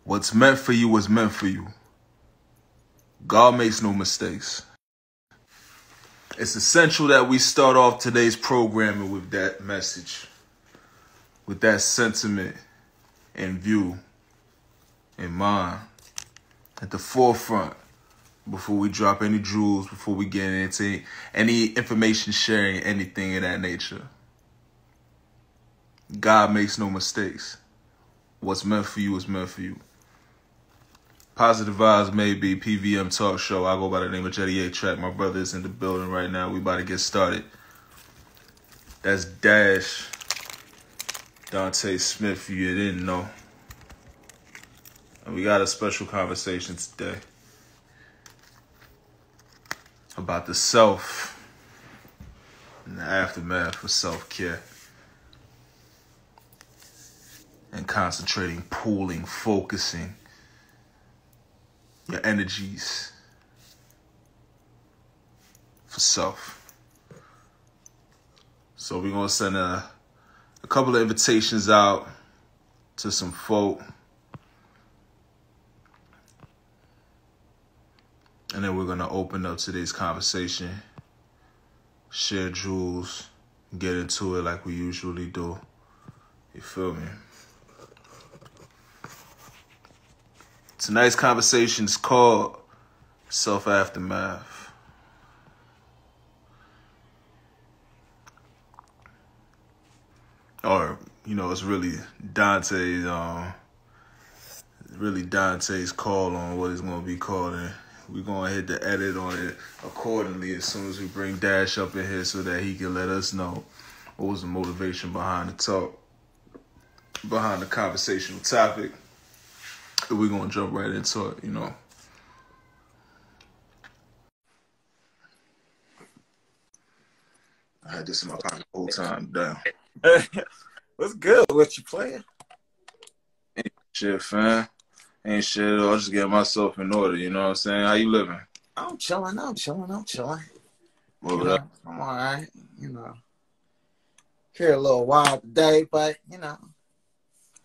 What's meant for you was meant for you. God makes no mistakes. It's essential that we start off today's programming with that message, with that sentiment in view, in mind, at the forefront, before we drop any jewels, before we get into any information sharing, anything of that nature. God makes no mistakes. What's meant for you is meant for you. Positive Vibes may be PVM Talk Show. I go by the name of Jeide Dash. My brother is in the building right now. We about to get started. That's Dash. Dante Smith, if you didn't know. And we got a special conversation today about the self and the aftermath of self-care. And concentrating, pooling, focusing your energies for self. So we're going to send a couple of invitations out to some folk. And then we're going to open up today's conversation, share jewels, get into it like we usually do. You feel me? Tonight's conversation is called Self-Aftermath. Or, it's really Dante's call on what it's going to be called. And we're going to hit the edit on it accordingly as soon as we bring Dash up in here so that he can let us know what was the motivation behind the talk, behind the conversational topic. We're going to jump right into it, I had this in my pocket the whole time. Damn. What's good? What you playing? Ain't shit, fam. Ain't shit at all. Just getting myself in order, you know what I'm saying? How you living? I'm chilling. What I'm all right. Here a little wild today, but,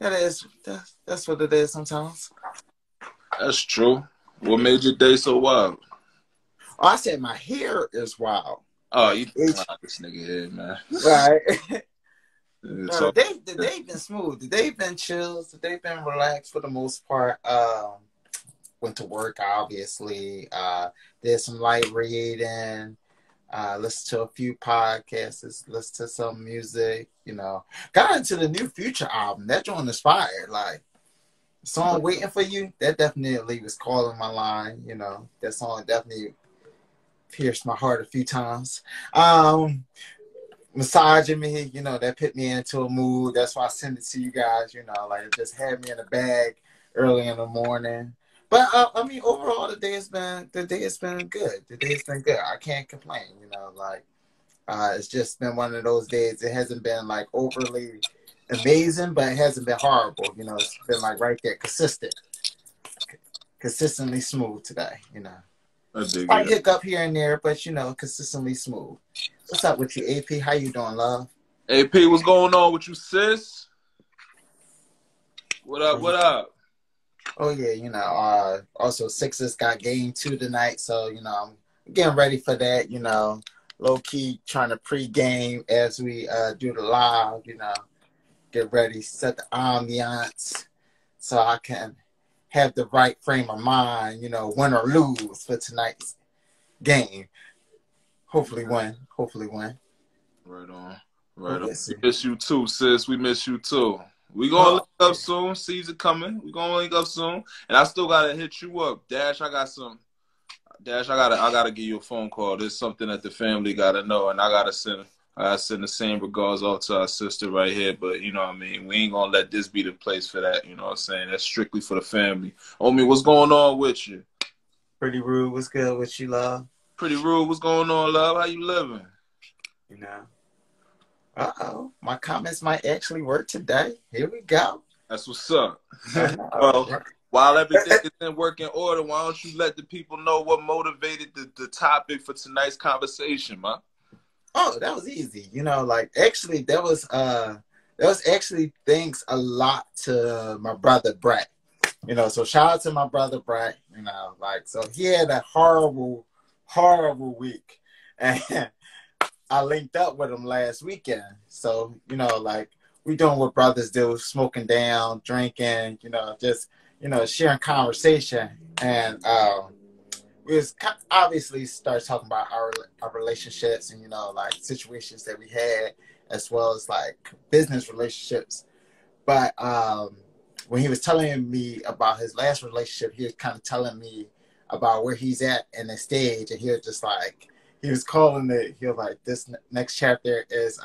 that's what it is sometimes. That's true. What made your day so wild? Oh, I said my hair is wild. Oh, you this nigga here, man. Right. No, the day been smooth. The day been chill. The day been relaxed for the most part. Went to work, obviously. Did some light reading. Listened to a few podcasts. Listened to some music. Got into the new Future album. That joint is fire. Like, the song "Waiting for You." That definitely was calling my line. That song definitely pierced my heart a few times. Massaging me, that put me into a mood. That's why I send it to you guys, like it just had me in a bag early in the morning. But overall the day has been good. The day has been good. I can't complain, it's just been one of those days. It hasn't been like overly amazing, but it hasn't been horrible. It's been like right there, consistently smooth today, Slight hiccup here and there, but consistently smooth. What's up with you, AP? How you doing, love? AP, what's going on with you, sis? What up? Oh yeah, also Sixers got game 2 tonight, so I'm getting ready for that. Low key trying to pre-game as we do the live. Get ready, set the ambiance, so I can have the right frame of mind, win or lose for tonight's game. Hopefully win. Right on. We miss you too, sis. We miss you too. We gonna link up soon. Season coming. We gonna link up soon. And I still gotta hit you up. Dash, I gotta give you a phone call. There's something that the family gotta know, and I gotta send the same regards off to our sister right here. But we ain't gonna let this be the place for that. You know what I'm saying? That's strictly for the family. Homie, what's going on with you? Pretty Rude, what's good with you, love? Pretty Rude, what's going on, love? How you living? My comments might actually work today. Here we go. That's what's up. Well, while everything is in working order, why don't you let the people know what motivated the topic for tonight's conversation, man? Oh, that was easy. Actually, that was actually thanks a lot to my brother Brett. You know, so shout out to my brother Brett. You know, like, so he had a horrible, horrible week, and I linked up with him last weekend. So, you know, like, we doing what brothers do, smoking down, drinking, you know, just, you know, sharing conversation. And we was obviously started talking about our relationships and, you know, like situations that we had, as well as like business relationships. But when he was telling me about his last relationship, he was kind of telling me about where he's at in the stage. And he was just like, he was calling it, he was like, this next chapter is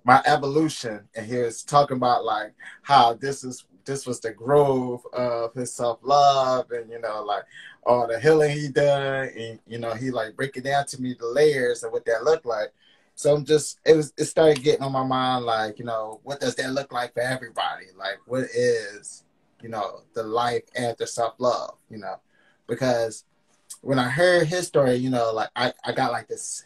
my evolution. And he was talking about like how this was the growth of his self-love, and, you know, like all the healing he done. And, you know, he like break it down to me, the layers of what that looked like. So I'm just, it started getting on my mind, like, you know, what does that look like for everybody? Like, what is, you know, the life after self-love, you know? Because when I heard his story, you know, like I got like this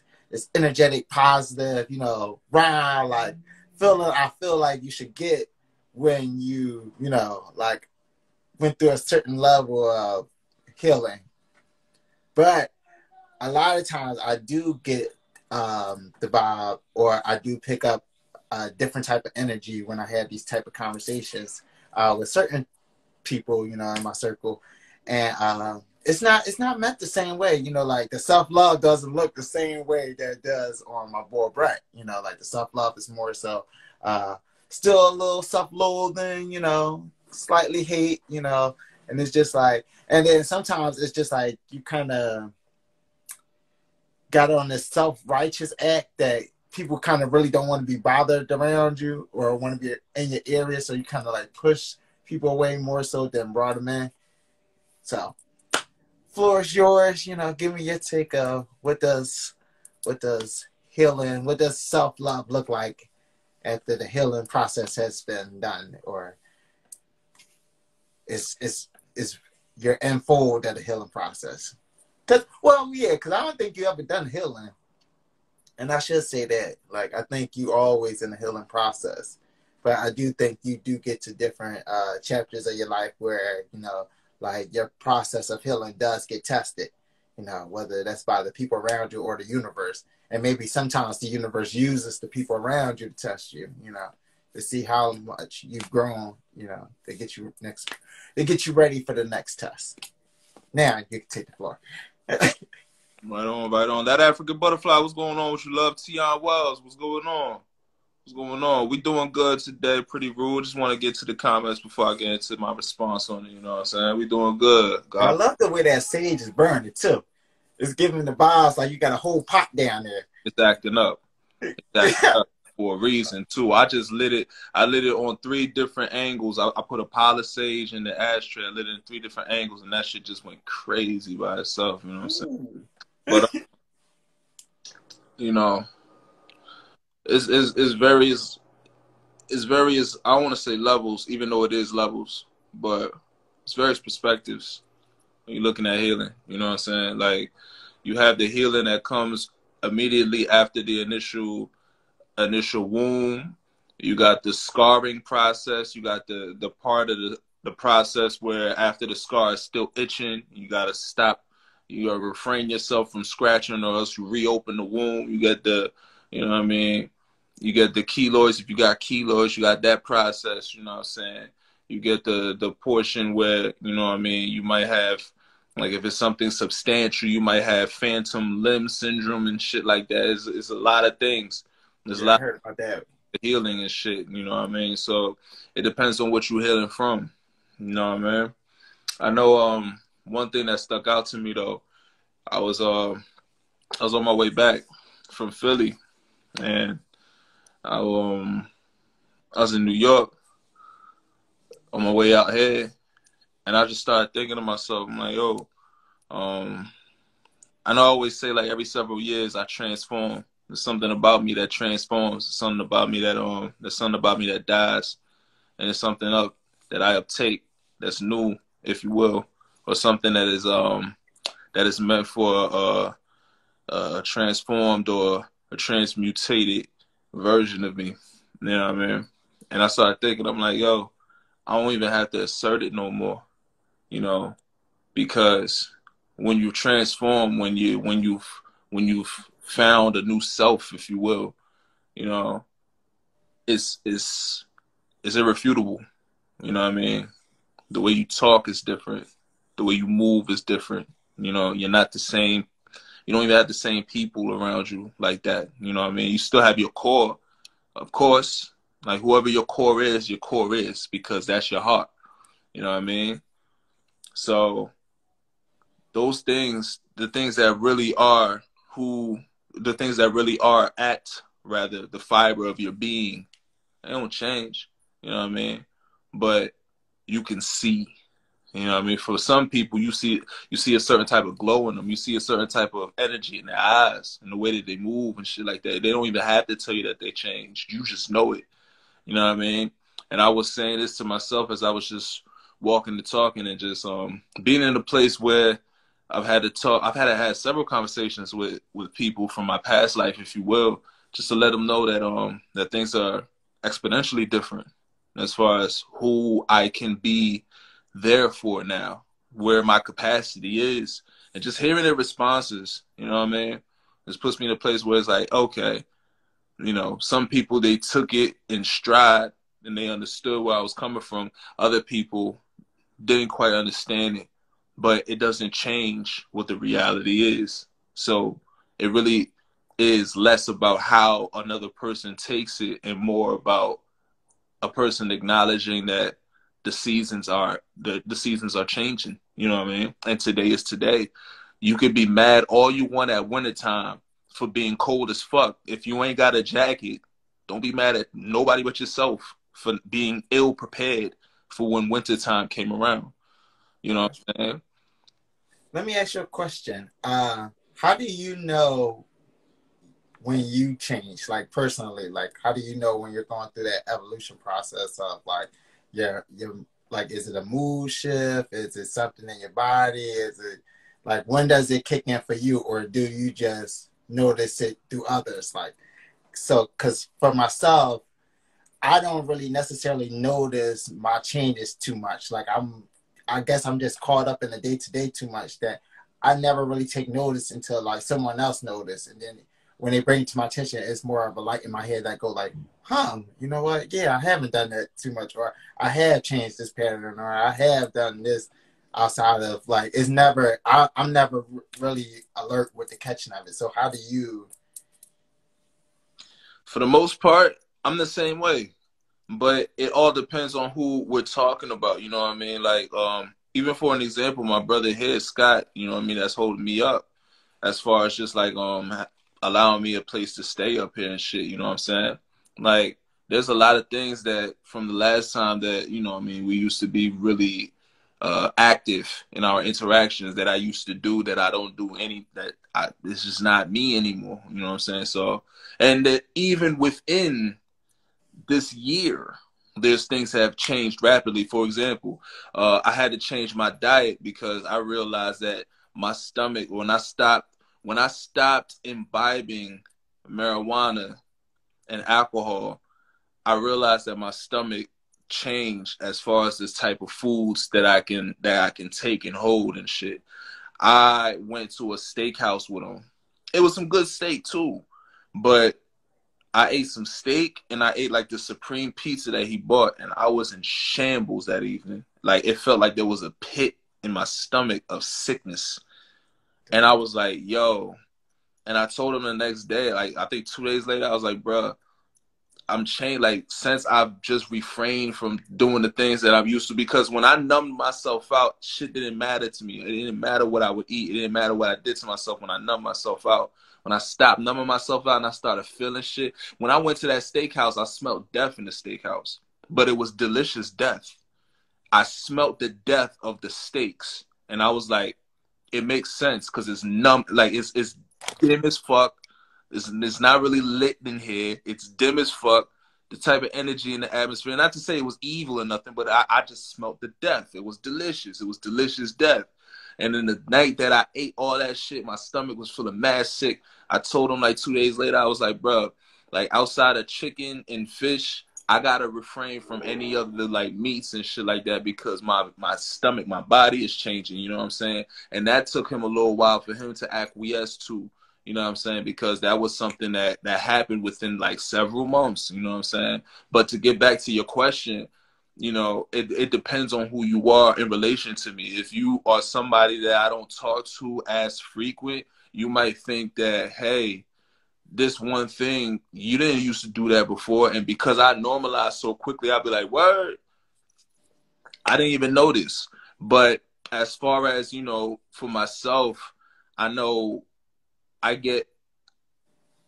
energetic, positive, you know, round, like feeling I feel like you should get when you know, like went through a certain level of healing. But a lot of times I do get the vibe, or I do pick up a different type of energy when I have these type of conversations with certain people, you know, in my circle. And it's not meant the same way, you know, like the self-love doesn't look the same way that it does on my boy Brett. You know, like the self-love is more so still a little self-loathing, you know, slightly hate, you know, and it's just like, and then sometimes it's just like you kind of got on this self-righteous act that people kind of really don't want to be bothered around you or want to be in your area, so you kind of like push people away more so than brought them in. So, floor is yours. You know, give me your take of what does healing, what does self-love look like after the healing process has been done, or is your unfold of the healing process? Cause I don't think you ever done healing, and I should say that. Like, I think you always in the healing process, but I do think you do get to different chapters of your life where, you know, like your process of healing does get tested. You know, whether that's by the people around you or the universe, and maybe sometimes the universe uses the people around you to test you. You know, to see how much you've grown. You know, to get you ready for the next test. Now you can take the floor. Right on, right on. That African butterfly, what's going on with you, love? Tion Wells, what's going on? What's going on? We doing good today, pretty rude. Just want to get to the comments before I get into my response on it, you know what I'm saying? We doing good. God. I love the way that sage is burning, too. It's giving the vibes like you got a whole pot down there. It's acting up. It's acting up for a reason, too. I just lit it. I lit it on 3 different angles. I put a pile of sage in the ashtray. I lit it in 3 different angles, and that shit just went crazy by itself, you know what I'm saying? Ooh. But, you know, it's various, I don't want to say levels, even though it is levels, but it's various perspectives when you're looking at healing, you know what I'm saying? Like, you have the healing that comes immediately after the initial wound. You got the scarring process. You got the part of the process where after the scar is still itching, you got to stop. You got to refrain yourself from scratching, or else you reopen the wound. You get the, you know what I mean? You get the keloids. If you got keloids, you got that process, you know what I'm saying? You get the portion where, you know what I mean, you might have, like, if it's something substantial, you might have phantom limb syndrome and shit like that. It's a lot of things. There's a lot of that healing and shit, you know what I mean? So it depends on what you're healing from, you know what I mean? I know one thing that stuck out to me, though, I was on my way back from Philly, and I was in New York on my way out here, and I just started thinking to myself, I'm like, yo, I know I always say, like, every several years I transform. There's something about me that transforms. There's something about me that dies, and there's something up that I uptake that's new, if you will, or something that is meant for a transformed or a transmutated version of me. You know what I mean? And I started thinking, I'm like, yo, I don't even have to assert it no more, you know, because when you transform, when you've found a new self, if you will, you know, it's irrefutable. You know what I mean? The way you talk is different. The way you move is different. You know, you're not the same. You don't even have the same people around you like that. You know what I mean? You still have your core, of course. Like whoever your core is because that's your heart. You know what I mean? So those things, the things that really are at, rather, the fiber of your being, they don't change. You know what I mean? But you can see. You know what I mean? For some people, you see a certain type of glow in them. You see a certain type of energy in their eyes and the way that they move and shit like that. They don't even have to tell you that they changed. You just know it. You know what I mean? And I was saying this to myself as I was just walking and talking and just being in a place where I've had to talk. I've had to have several conversations with people from my past life, if you will, just to let them know that that things are exponentially different as far as who I can be there for now, where my capacity is, and just hearing their responses. You know what I mean? This puts me in a place where it's like, okay, you know, some people, they took it in stride and they understood where I was coming from. Other people didn't quite understand it, but it doesn't change what the reality is. So it really is less about how another person takes it and more about a person acknowledging that the seasons are changing. You know what I mean? And today is today. You could be mad all you want at wintertime for being cold as fuck. If you ain't got a jacket, don't be mad at nobody but yourself for being ill prepared for when wintertime came around. You know what I'm saying? Let me ask you a question. How do you know when you change, like personally? Like, how do you know when you're going through that evolution process of like your like, is it a mood shift? Is it something in your body? Is it like, when does it kick in for you, or do you just notice it through others? Like, so, because for myself, I don't really necessarily notice my changes too much. Like, I guess I'm just caught up in the day to day too much that I never really take notice until like someone else notice, and then when they bring it to my attention, it's more of a light in my head that go like, you know what? Yeah, I haven't done that too much, or I have changed this pattern, or I have done this outside of like, it's never, I'm never really alert with the catching of it. So how do you? For the most part, I'm the same way. But it all depends on who we're talking about. You know what I mean? Like, even for an example, my brother here, Scott, you know what I mean, that's holding me up as far as just like allowing me a place to stay up here and shit, you know what I'm saying? Like, there's a lot of things that from the last time that, you know what I mean, we used to be really active in our interactions that I used to do that I don't do it's just not me anymore, you know what I'm saying? So, and that even within this year, there's things that have changed rapidly. For example, I had to change my diet because I realized that my stomach, when I stopped imbibing marijuana and alcohol, I realized that my stomach changed as far as this type of foods that I can take and hold and shit. I went to a steakhouse with him. It was some good steak too, but I ate some steak and I ate like the supreme pizza that he bought, and I was in shambles that evening. Like, it felt like there was a pit in my stomach of sickness. And I was like, yo. And I told him the next day, like, I think 2 days later, I was like, bruh, I'm changed. Like, since I've just refrained from doing the things that I'm used to, because when I numbed myself out, shit didn't matter to me. It didn't matter what I would eat. It didn't matter what I did to myself when I numbed myself out. When I stopped numbing myself out and I started feeling shit. When I went to that steakhouse, I smelled death in the steakhouse. But it was delicious death. I smelt the death of the steaks. And I was like, it makes sense because it's numb. Like, it's dim as fuck. It's not really lit in here. It's dim as fuck. The type of energy in the atmosphere. Not to say it was evil or nothing, but I just smelt the death. It was delicious. It was delicious death. And then the night that I ate all that shit, my stomach was feeling mad sick. I told him like 2 days later, I was like, bro, like outside of chicken and fish, I gotta refrain from any of the like meats and shit like that because my stomach, my body is changing. You know what I'm saying? And that took him a little while for him to acquiesce to. You know what I'm saying? Because that was something that happened within like several months. You know what I'm saying? But to get back to your question, you know, it depends on who you are in relation to me. If you are somebody that I don't talk to as frequent, you might think that, hey, this one thing, you didn't used to do that before. And because I normalized so quickly, I'll be like, word, I didn't even notice. But as far as, you know, for myself, I know I get,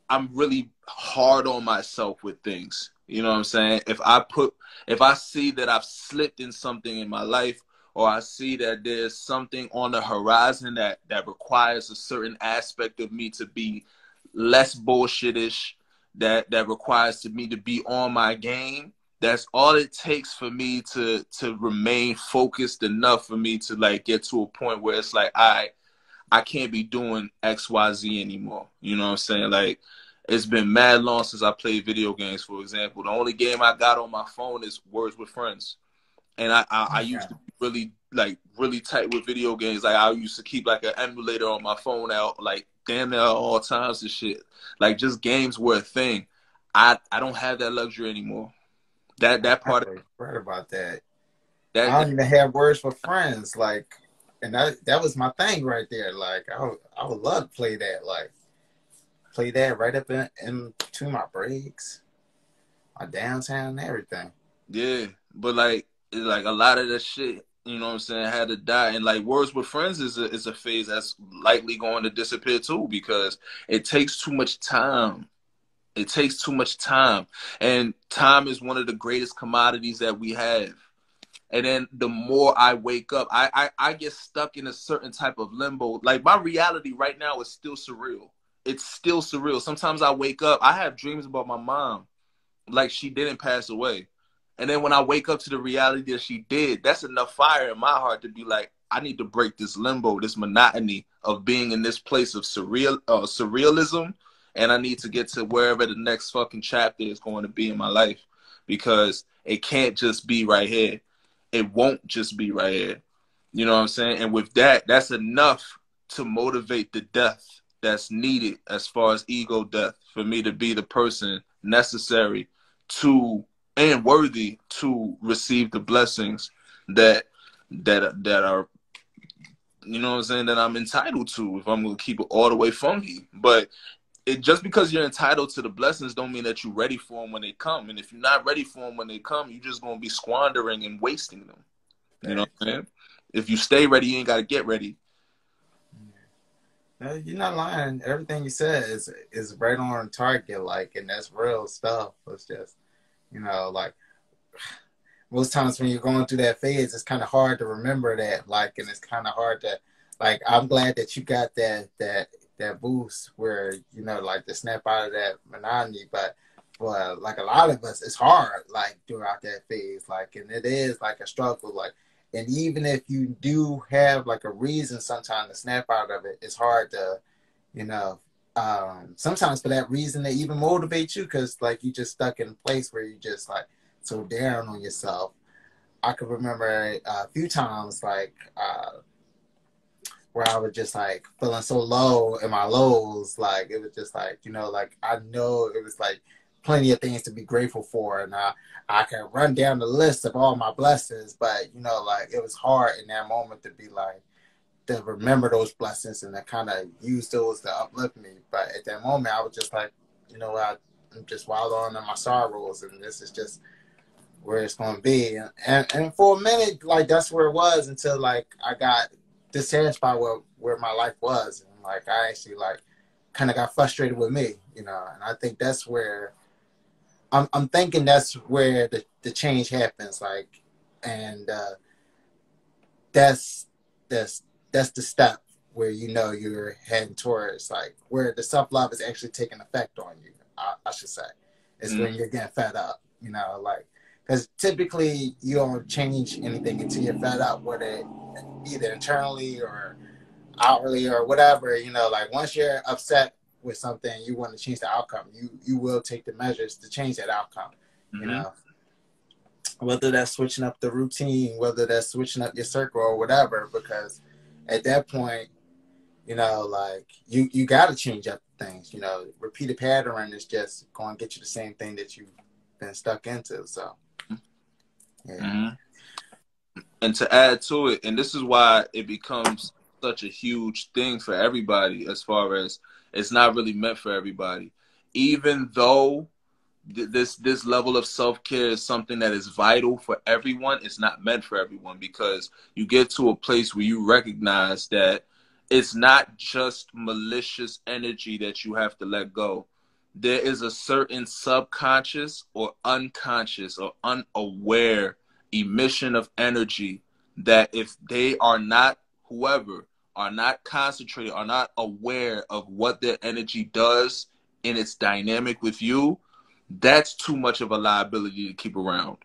I'm really hard on myself with things. You know what I'm saying? If I see that I've slipped in something in my life, or I see that there's something on the horizon that requires a certain aspect of me to be less bullshitish, that requires me to be on my game, that's all it takes for me to remain focused enough for me to like get to a point where it's like, I can't be doing XYZ anymore. You know what I'm saying? Like, it's been mad long since I played video games, for example. The only game I got on my phone is Words with Friends. And I used to be really tight with video games. Like, I used to keep like an emulator on my phone out, like damn near all times and shit. Like, just games were a thing. I don't have that luxury anymore. That part I heard about that. I that don't even have Words with Friends, like, and that was my thing right there. Like, I would love to play that, like, play that right up into my breaks, my downtown, and everything. yeah, but like a lot of that shit, you know what I'm saying, had to die. And like Words with Friends is a phase that's likely going to disappear too because it takes too much time. It takes too much time. And time is one of the greatest commodities that we have. And then the more I wake up, I get stuck in a certain type of limbo. Like, my reality right now is still surreal. It's still surreal. Sometimes I wake up, I have dreams about my mom, like she didn't pass away. And then when I wake up to the reality that she did, that's enough fire in my heart to be like, I need to break this limbo, this monotony of being in this place of surrealism. And I need to get to wherever the next fucking chapter is going to be in my life because it can't just be right here. It won't just be right here. You know what I'm saying? And with that, that's enough to motivate the death that's needed as far as ego death for me to be the person necessary to and worthy to receive the blessings that are, you know what I'm saying, that I'm entitled to if I'm gonna keep it all the way funky. But just because you're entitled to the blessings don't mean that you're ready for them when they come. And if you're not ready for them when they come, you're just gonna be squandering and wasting them. You know what I'm saying? If you stay ready, you ain't gotta get ready. No, you're not lying. Everything you said is right on target, like, and that's real stuff. It's just, you know, like, most times when you're going through that phase, it's kind of hard to remember that, like, and it's kind of hard to, like, I'm glad that you got that boost where, you know, like, to snap out of that monotony, but like a lot of us, it's hard, like, throughout that phase, like, and it is like a struggle, like, and even if you do have like a reason sometimes to snap out of it, it's hard to, you know, sometimes for that reason to even motivate you because like you just stuck in a place where you just like so down on yourself. I could remember a few times like where I was just like feeling so low in my lows, like it was just like, you know, like I know it was like plenty of things to be grateful for, and I can run down the list of all my blessings, but you know, like it was hard in that moment to be like to remember those blessings and to kind of use those to uplift me. But at that moment, I was just like, you know what, I'm just wild on in my sorrows, and this is just where it's going to be. And for a minute, like that's where it was until like I got dissatisfied with where my life was, and like I actually like kind of got frustrated with me, you know. And I think that's where I'm thinking that's where the change happens, like, and that's the step where you know you're heading towards like where the self-love is actually taking effect on you. I should say, is when you're getting fed up, you know, like because typically you don't change anything until you're fed up, whether either internally or outwardly or whatever, you know, like once you're upset with something, you want to change the outcome. You will take the measures to change that outcome, you know. whether that's switching up the routine, whether that's switching up your circle or whatever, because at that point, you know, like you got to change up things. You know, repeated pattern is just going to get you the same thing that you've been stuck into. So, yeah. Mm-hmm. And to add to it, and this is why it becomes such a huge thing for everybody, as far as it's not really meant for everybody. Even though this level of self-care is something that is vital for everyone, it's not meant for everyone, because you get to a place where you recognize that it's not just malicious energy that you have to let go. There is a certain subconscious or unconscious or unaware emission of energy that if they are not, whoever, are not concentrated, are not aware of what their energy does in its dynamic with you, that's too much of a liability to keep around.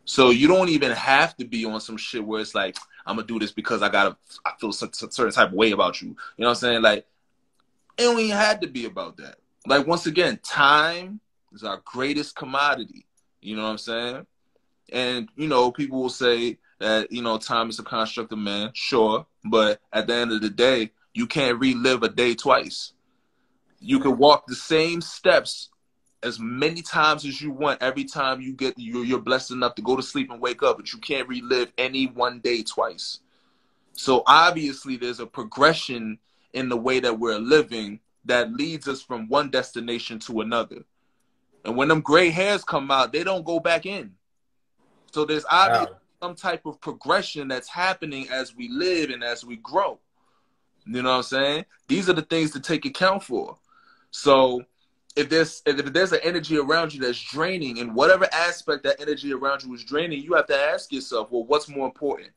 So you don't even have to be on some shit where it's like, I'm gonna do this because I feel a certain type of way about you. You know what I'm saying? Like, it don't even have to be about that. Like, once again, time is our greatest commodity. You know what I'm saying? And, you know, people will say that, you know, time is a construct of man. Sure. But at the end of the day, you can't relive a day twice. You can walk the same steps as many times as you want every time you're blessed enough to go to sleep and wake up, but you can't relive any one day twice. So obviously there's a progression in the way that we're living that leads us from one destination to another. And when them gray hairs come out, they don't go back in. So there's obviously some type of progression that's happening as we live and as we grow. You know what I'm saying? These are the things to take account for. So if there's an energy around you that's draining, in whatever aspect that energy around you is draining, you have to ask yourself, well, what's more important?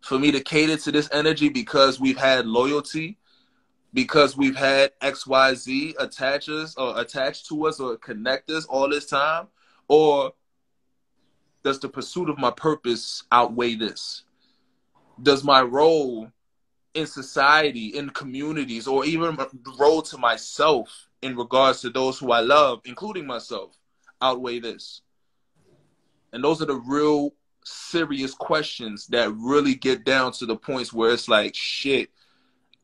For me to cater to this energy because we've had loyalty, because we've had XYZ attached to us or connect us all this time? Or does the pursuit of my purpose outweigh this? Does my role in society, in communities, or even the role to myself in regards to those who I love, including myself, outweigh this? And those are the real serious questions that really get down to the points where it's like, shit,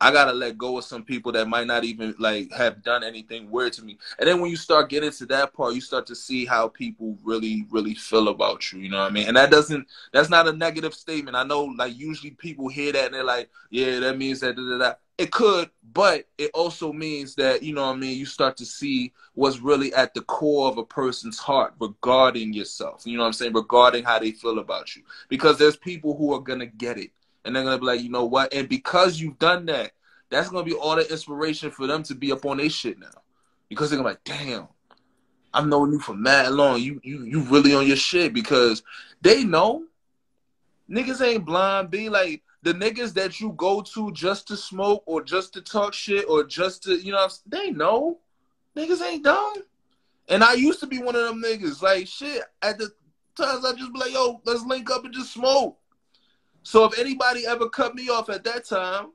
I gotta let go of some people that might not even like have done anything weird to me. And then when you start getting to that part, you start to see how people really, really feel about you. You know what I mean? And that's not a negative statement. I know, like, usually people hear that and they're like, yeah, that means that, da, da, da. It could, but it also means that, you know what I mean, you start to see what's really at the core of a person's heart regarding yourself. You know what I'm saying? Regarding how they feel about you. Because there's people who are gonna get it. And they're going to be like, you know what? And because you've done that, that's going to be all the inspiration for them to be up on their shit now. Because they're going to be like, damn, I've known you for mad long. You really on your shit. Because they know. Niggas ain't blind. Be like, the niggas that you go to just to smoke or just to talk shit or just to, you know, they know. Niggas ain't dumb. And I used to be one of them niggas. Like, shit, at the times I just be like, yo, let's link up and just smoke. So if anybody ever cut me off at that time,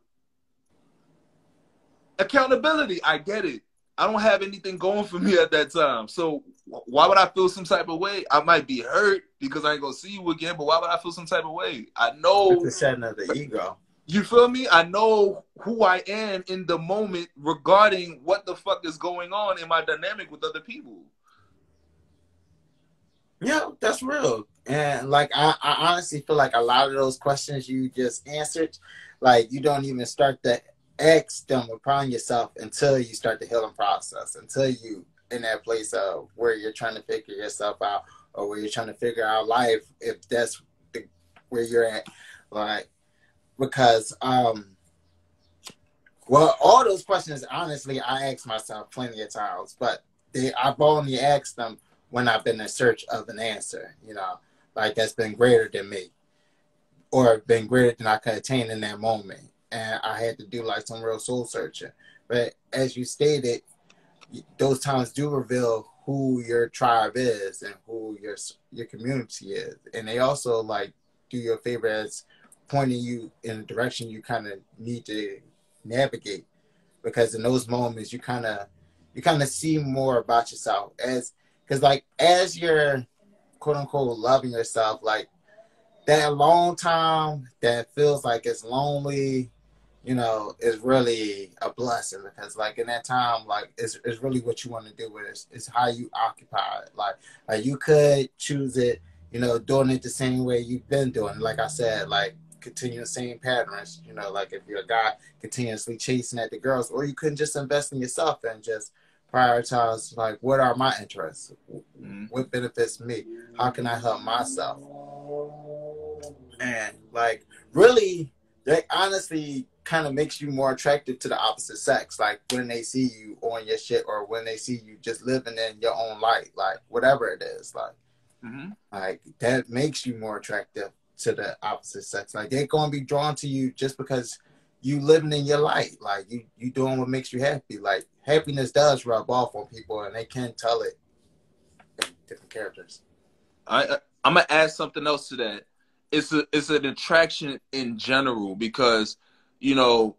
accountability, I get it. I don't have anything going for me at that time. So why would I feel some type of way? I might be hurt because I ain't going to see you again, but why would I feel some type of way? I know. It's the shedding of the ego. You feel me? I know who I am in the moment regarding what the fuck is going on in my dynamic with other people. Yeah, that's real. And like I honestly feel like a lot of those questions you just answered, like you don't even start to ask them upon yourself until you start the healing process, until you in that place of where you're trying to figure yourself out or where you're trying to figure out life, if that's where you're at. Like, because well, all those questions honestly I ask myself plenty of times, but I've only asked them when I've been in search of an answer, you know, like that's been greater than me or been greater than I could attain in that moment. And I had to do like some real soul searching. But as you stated, those times do reveal who your tribe is and who your community is. And they also like do you a favor as pointing you in a direction you kind of need to navigate. Because in those moments, you kind of see more about yourself because like as you're quote unquote loving yourself, like that long time that feels like it's lonely, you know, is really a blessing, because like in that time, like it's really what you want to do with it. It's how you occupy it. Like you could choose it, you know, doing it the same way you've been doing it. Like I said, like continue the same patterns, you know, like if you're a guy continuously chasing at the girls, or you couldn't just invest in yourself and just prioritize, like, what are my interests? What benefits me? How can I help myself? And like really, that honestly kind of makes you more attractive to the opposite sex. Like when they see you on your shit, or when they see you just living in your own light, like whatever it is, like that makes you more attractive to the opposite sex. Like they're gonna be drawn to you just because you living in your light. Like you doing what makes you happy. Like happiness does rub off on people, and they can tell it in different characters. I'm gonna add something else to that. It's an attraction in general, because, you know,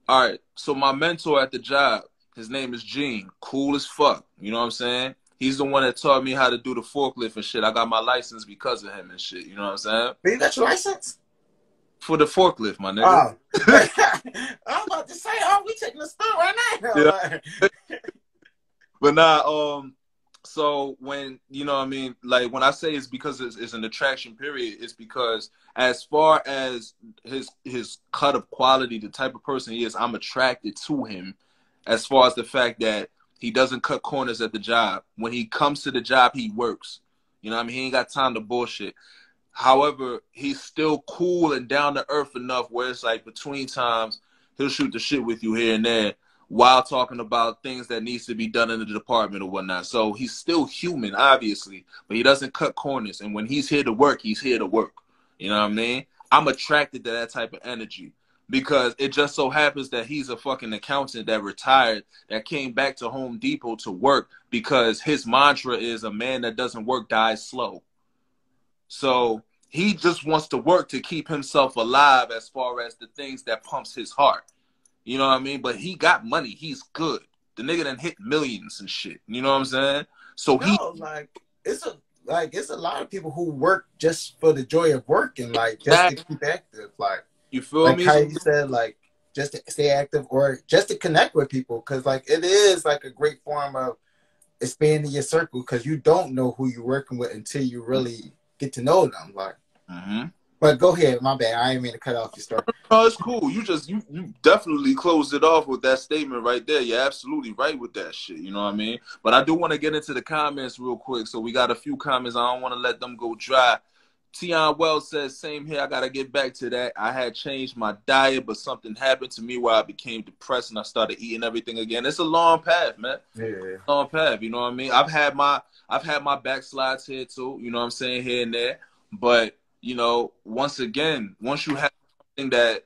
all right, so my mentor at the job, his name is Gene, cool as fuck. You know what I'm saying? He's the one that taught me how to do the forklift and shit. I got my license because of him and shit. You know what I'm saying? But you got your license? For the forklift, my nigga. Oh. I'm about to say, oh, we taking a stunt right now. Yeah. But nah, so when, you know what I mean, like when I say it's because it's an attraction period, it's because as far as his cut of quality, the type of person he is, I'm attracted to him, as far as the fact that he doesn't cut corners at the job. When he comes to the job, he works. You know what I mean? He ain't got time to bullshit. However, he's still cool and down to earth enough where it's like between times he'll shoot the shit with you here and there, while talking about things that needs to be done in the department or whatnot. So he's still human, obviously, but he doesn't cut corners. And when he's here to work, he's here to work. You know what I mean? I'm attracted to that type of energy, because it just so happens that he's a fucking accountant that retired, that came back to Home Depot to work because his mantra is, a man that doesn't work dies slow. So he just wants to work to keep himself alive as far as the things that pumps his heart. You know what I mean? But he got money. He's good. The nigga done hit millions and shit. You know what I'm saying? So it's a lot of people who work just for the joy of working, like just to keep active. Like, you feel like me? how you said, like just to stay active or just to connect with people, because like it is like a great form of expanding your circle, because you don't know who you're working with until you really get to know them. Like, but go ahead, my bad. I didn't mean to cut off your story. No, it's cool. You definitely closed it off with that statement right there. You're absolutely right with that shit. You know what I mean? But I do want to get into the comments real quick. So we got a few comments. I don't want to let them go dry. Tion Wells says, same here. I got to get back to that. I had changed my diet, but something happened to me where I became depressed and I started eating everything again. It's a long path, man. Yeah. Long path. You know what I mean? I've had my backslides here too. You know what I'm saying? Here and there. But, you know, once again, once you have something that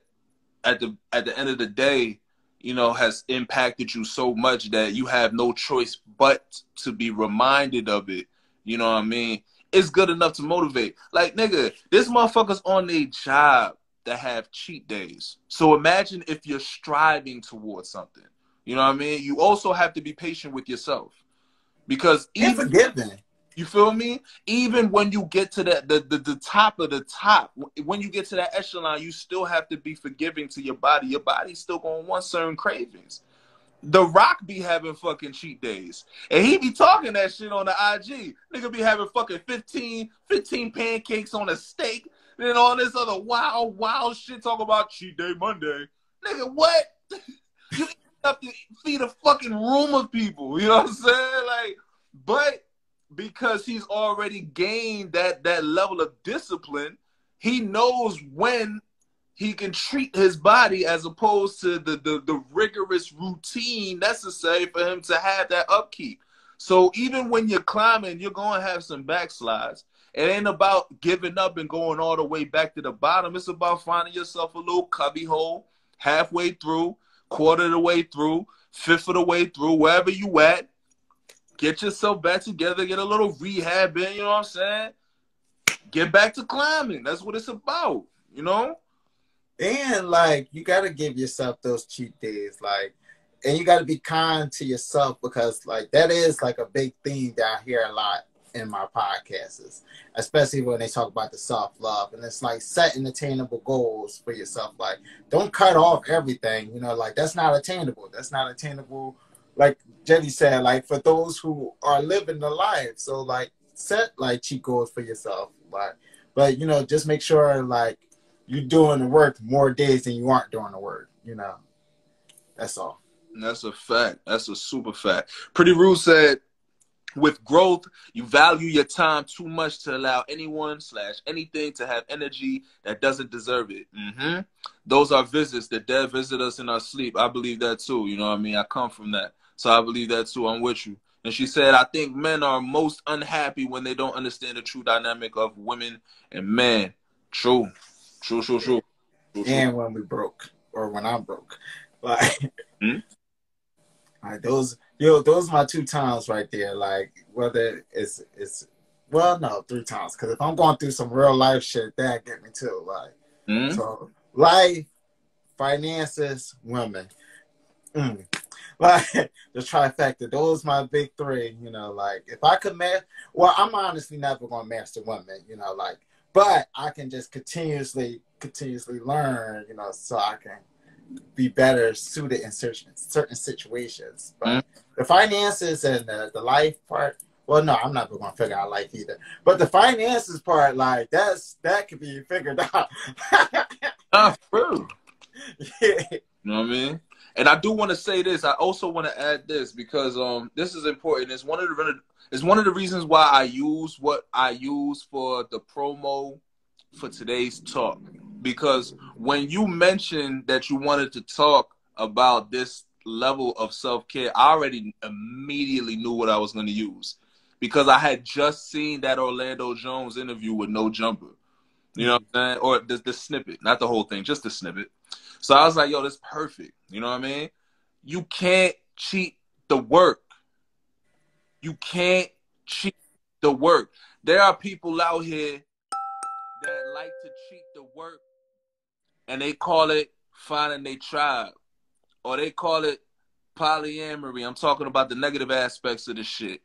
at the end of the day, you know, has impacted you so much that you have no choice but to be reminded of it. You know what I mean? It's good enough to motivate. Like, nigga, this motherfucker's on a job that have cheat days. So imagine if you're striving towards something. You know what I mean? You also have to be patient with yourself. Because even forgiving. You feel me? Even when you get to the top of the top, when you get to that echelon, you still have to be forgiving to your body. Your body's still going to want certain cravings. The Rock be having fucking cheat days. And he be talking that shit on the IG. Nigga be having fucking 15 pancakes on a steak. And then all this other wild shit talk about cheat day Monday. Nigga, what? You have to feed a fucking room of people. You know what I'm saying? Like, but because he's already gained that level of discipline, he knows when he can treat his body as opposed to the rigorous routine necessary for him to have that upkeep. So even when you're climbing, you're going to have some backslides. It ain't about giving up and going all the way back to the bottom. It's about finding yourself a little cubby hole halfway through, quarter of the way through, fifth of the way through, wherever you at. Get yourself back together, get a little rehab in, you know what I'm saying? Get back to climbing. That's what it's about, you know? And like, you got to give yourself those cheat days, like, and you got to be kind to yourself, because like that is like a big thing that I hear a lot in my podcasts, especially when they talk about the self-love. And it's like setting attainable goals for yourself. Like, don't cut off everything, you know, like that's not attainable. That's not attainable. Like Jenny said, like for those who are living the life. So like set like cheat goals for yourself. Like, but you know, just make sure like you're doing the work more days than you aren't doing the work, you know. That's all. That's a fact. That's a super fact. Pretty Rude said, with growth, you value your time too much to allow anyone/anything to have energy that doesn't deserve it. Those are visits. The dead visit us in our sleep. I believe that too. You know what I mean? I come from that. So I believe that too. I'm with you. And she said, I think men are most unhappy when they don't understand the true dynamic of women and men. True. True. And when we broke, or when I'm broke. Like, like those are my 2 times right there. Like, whether it's well, no, 3 times. Because if I'm going through some real life shit, that get me too. Like, so life, finances, women. Like the trifecta. Those my big 3. You know, like if I could well, I'm honestly never gonna master women. You know, like, but I can just continuously learn. You know, so I can be better suited in certain situations. But the finances and the life part, well, no, I'm not going to figure out life either. But the finances part, like that could be figured out. True. Yeah. You know what I mean? And I do want to say this. I also want to add this because this is important. It's one of the reasons why I use what I use for the promo for today's talk. Because when you mentioned that you wanted to talk about this level of self-care, I already immediately knew what I was going to use. Because I had just seen that Orlando Jones interview with No Jumper. You know what I'm saying? Or the snippet. Not the whole thing, just the snippet. So I was like, yo, that's perfect. You know what I mean? You can't cheat the work. You can't cheat the work. There are people out here that like to cheat the work, and they call it finding their tribe, or they call it polyamory. I'm talking about the negative aspects of the shit.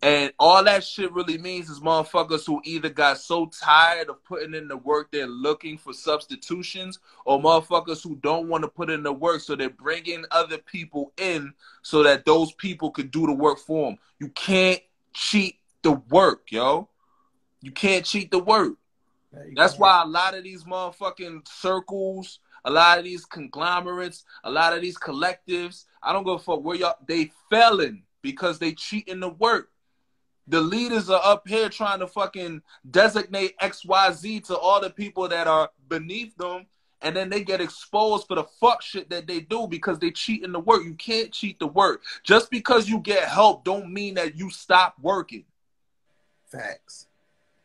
And all that shit really means is motherfuckers who either got so tired of putting in the work they're looking for substitutions, or motherfuckers who don't want to put in the work, so they're bringing other people in so that those people could do the work for them. You can't cheat the work, yo. You can't cheat the work. That's why a lot of these motherfucking circles, a lot of these conglomerates, a lot of these collectives, I don't give a fuck where y'all, they failing because they cheating the work. The leaders are up here trying to fucking designate XYZ to all the people that are beneath them, and then they get exposed for the fuck shit that they do because they cheat in the work. You can't cheat the work. Just because you get help don't mean that you stop working. Facts.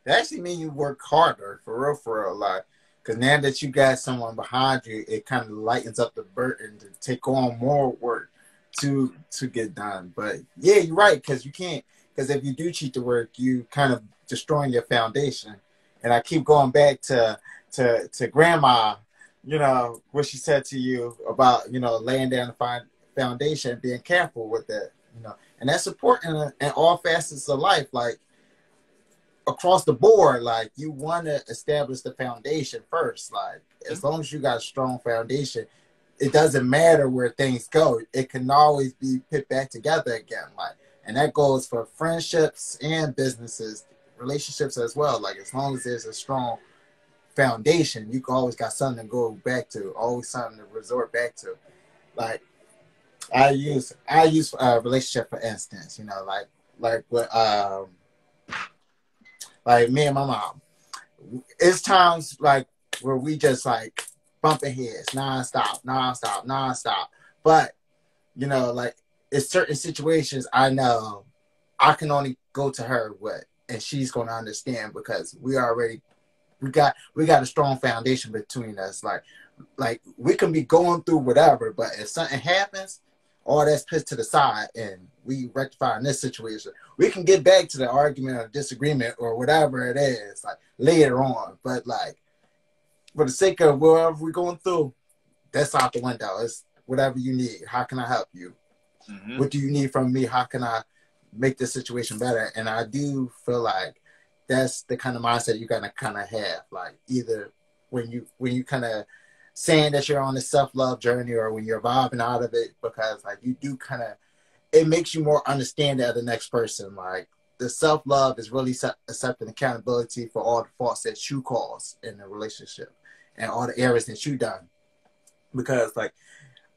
That actually mean you work harder, for real, like, because now that you got someone behind you, it kind of lightens up the burden to take on more work to get done. But yeah, you're right, because you can't. Because if you do cheat the work, you kind of destroying your foundation. And I keep going back to grandma, you know, what she said to you about, you know, laying down the foundation, being careful with that, you know. And that's important in all facets of life, like across the board. Like, you want to establish the foundation first. Like, as long as you got a strong foundation, it doesn't matter where things go. It can always be put back together again. Like, and that goes for friendships and businesses, relationships as well. Like, as long as there's a strong foundation, you can always got something to go back to, always something to resort back to. Like, I use relationship for instance, you know, like with like me and my mom. It's times like where we just like bumping heads nonstop. But you know, like, it's certain situations I know I can only go to her with, and she's gonna understand because we got a strong foundation between us. Like we can be going through whatever, but if something happens, all that's put to the side and we rectify in this situation, we can get back to the argument or disagreement or whatever it is, like, later on. But like, for the sake of whatever we're going through, that's out the window. It's whatever you need. How can I help you? What do you need from me? How can I make the situation better. And I do feel like that's the kind of mindset you gotta kind of have. Like either when you kind of saying that you're on a self-love journey or when you're evolving out of it, because like you do kind of, it makes you more understanding of the next person. Like the self-love is really accepting accountability for all the faults that you cause in the relationship and all the errors that you done. Because like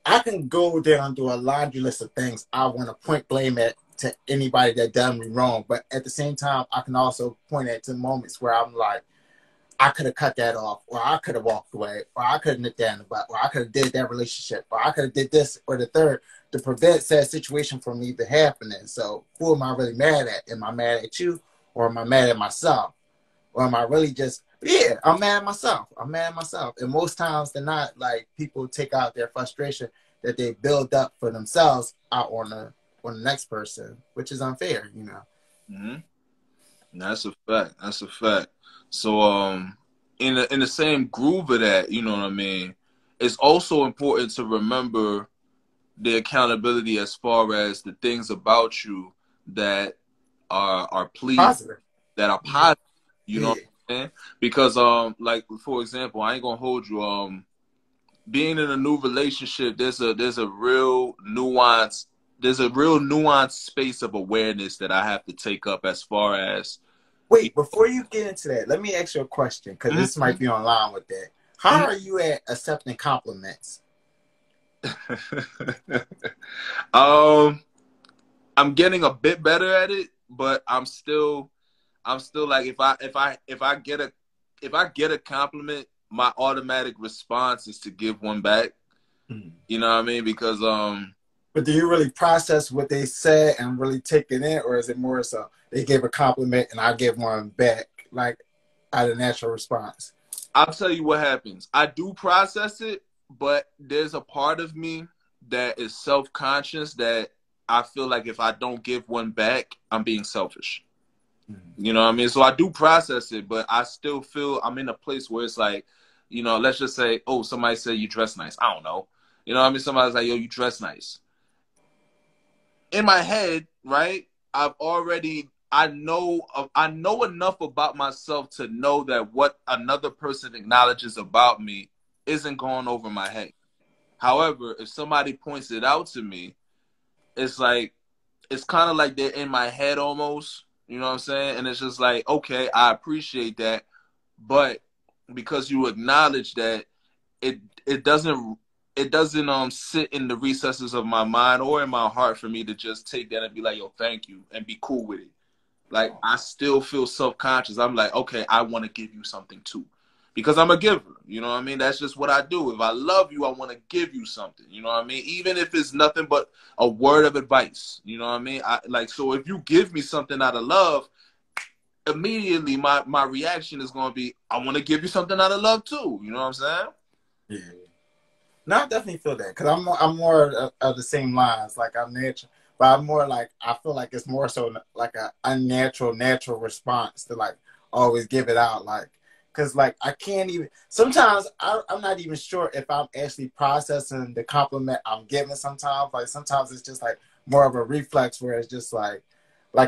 I can go down to a laundry list of things I want to point blame at to anybody that done me wrong, but at the same time I can also point at to moments where I'm like, I could have cut that off, or I could have walked away, or I could have nipped that in the butt, or I could have did that relationship, or I could have did this or the third to prevent said situation from even happening. So who am I really mad at? Am I mad at you, or am I mad at myself? Or am I really just, yeah, I'm mad at myself. I'm mad at myself. And most times they're not, like people take out their frustration that they build up for themselves out on the next person, which is unfair, you know. Mm-hmm. That's a fact. That's a fact. So, in the same groove of that, you know what I mean, it's also important to remember the accountability as far as the things about you that are pleasing, Positive. that are positive. You know Yeah. what I'm saying? Because like for example, I ain't gonna hold you. Being in a new relationship, there's a real nuance. There's a real nuanced space of awareness that I have to take up as far as. Wait, before you get into that, let me ask you a question, because this might be online with that. How are you at accepting compliments? I'm getting a bit better at it, but I'm still like if I get a compliment, my automatic response is to give one back. You know what I mean? Because But do you really process what they said and really take it in, or is it more so they gave a compliment and I give one back, like out of natural response? I'll tell you what happens. I do process it, but there's a part of me that is self-conscious that I feel like if I don't give one back, I'm being selfish. You know what I mean? So I do process it, but I still feel I'm in a place where it's like, you know, let's just say, oh, somebody said you dress nice. I don't know. You know what I mean? Somebody's like, yo, you dress nice. In my head, right? I know enough about myself to know that what another person acknowledges about me isn't going over my head. However, if somebody points it out to me, it's like, it's kind of like they're in my head almost. You know what I'm saying? And it's just like, okay, I appreciate that, but because you acknowledge that, it doesn't sit in the recesses of my mind or in my heart for me to just take that and be like, yo, thank you, and be cool with it. Like, I still feel self-conscious. I'm like, okay, I want to give you something too. Because I'm a giver. You know what I mean? That's just what I do. If I love you, I want to give you something. You know what I mean? Even if it's nothing but a word of advice. You know what I mean? So if you give me something out of love, immediately my reaction is going to be, I want to give you something out of love too. You know what I'm saying? Yeah. No, I definitely feel that, because I'm more of the same lines. Like I'm natural, but I'm more like, I feel like it's more so like a unnatural, natural response to like always give it out. Like, because like I can't even, sometimes I'm not even sure if I'm actually processing the compliment I'm giving sometimes. Like sometimes it's just like more of a reflex where it's just like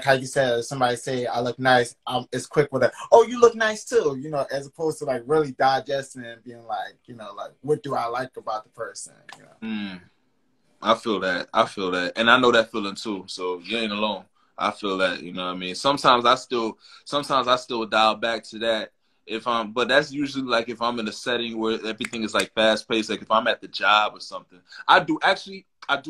how you said, if somebody say I look nice, it's quick with a, oh, you look nice too, you know, as opposed to like really digesting and being like, you know, like what do I like about the person, you know? I feel that, and I know that feeling too. So you ain't alone. I feel that. You know what I mean? Sometimes I still dial back to that. But that's usually like if I'm in a setting where everything is like fast paced. Like if I'm at the job or something, I do that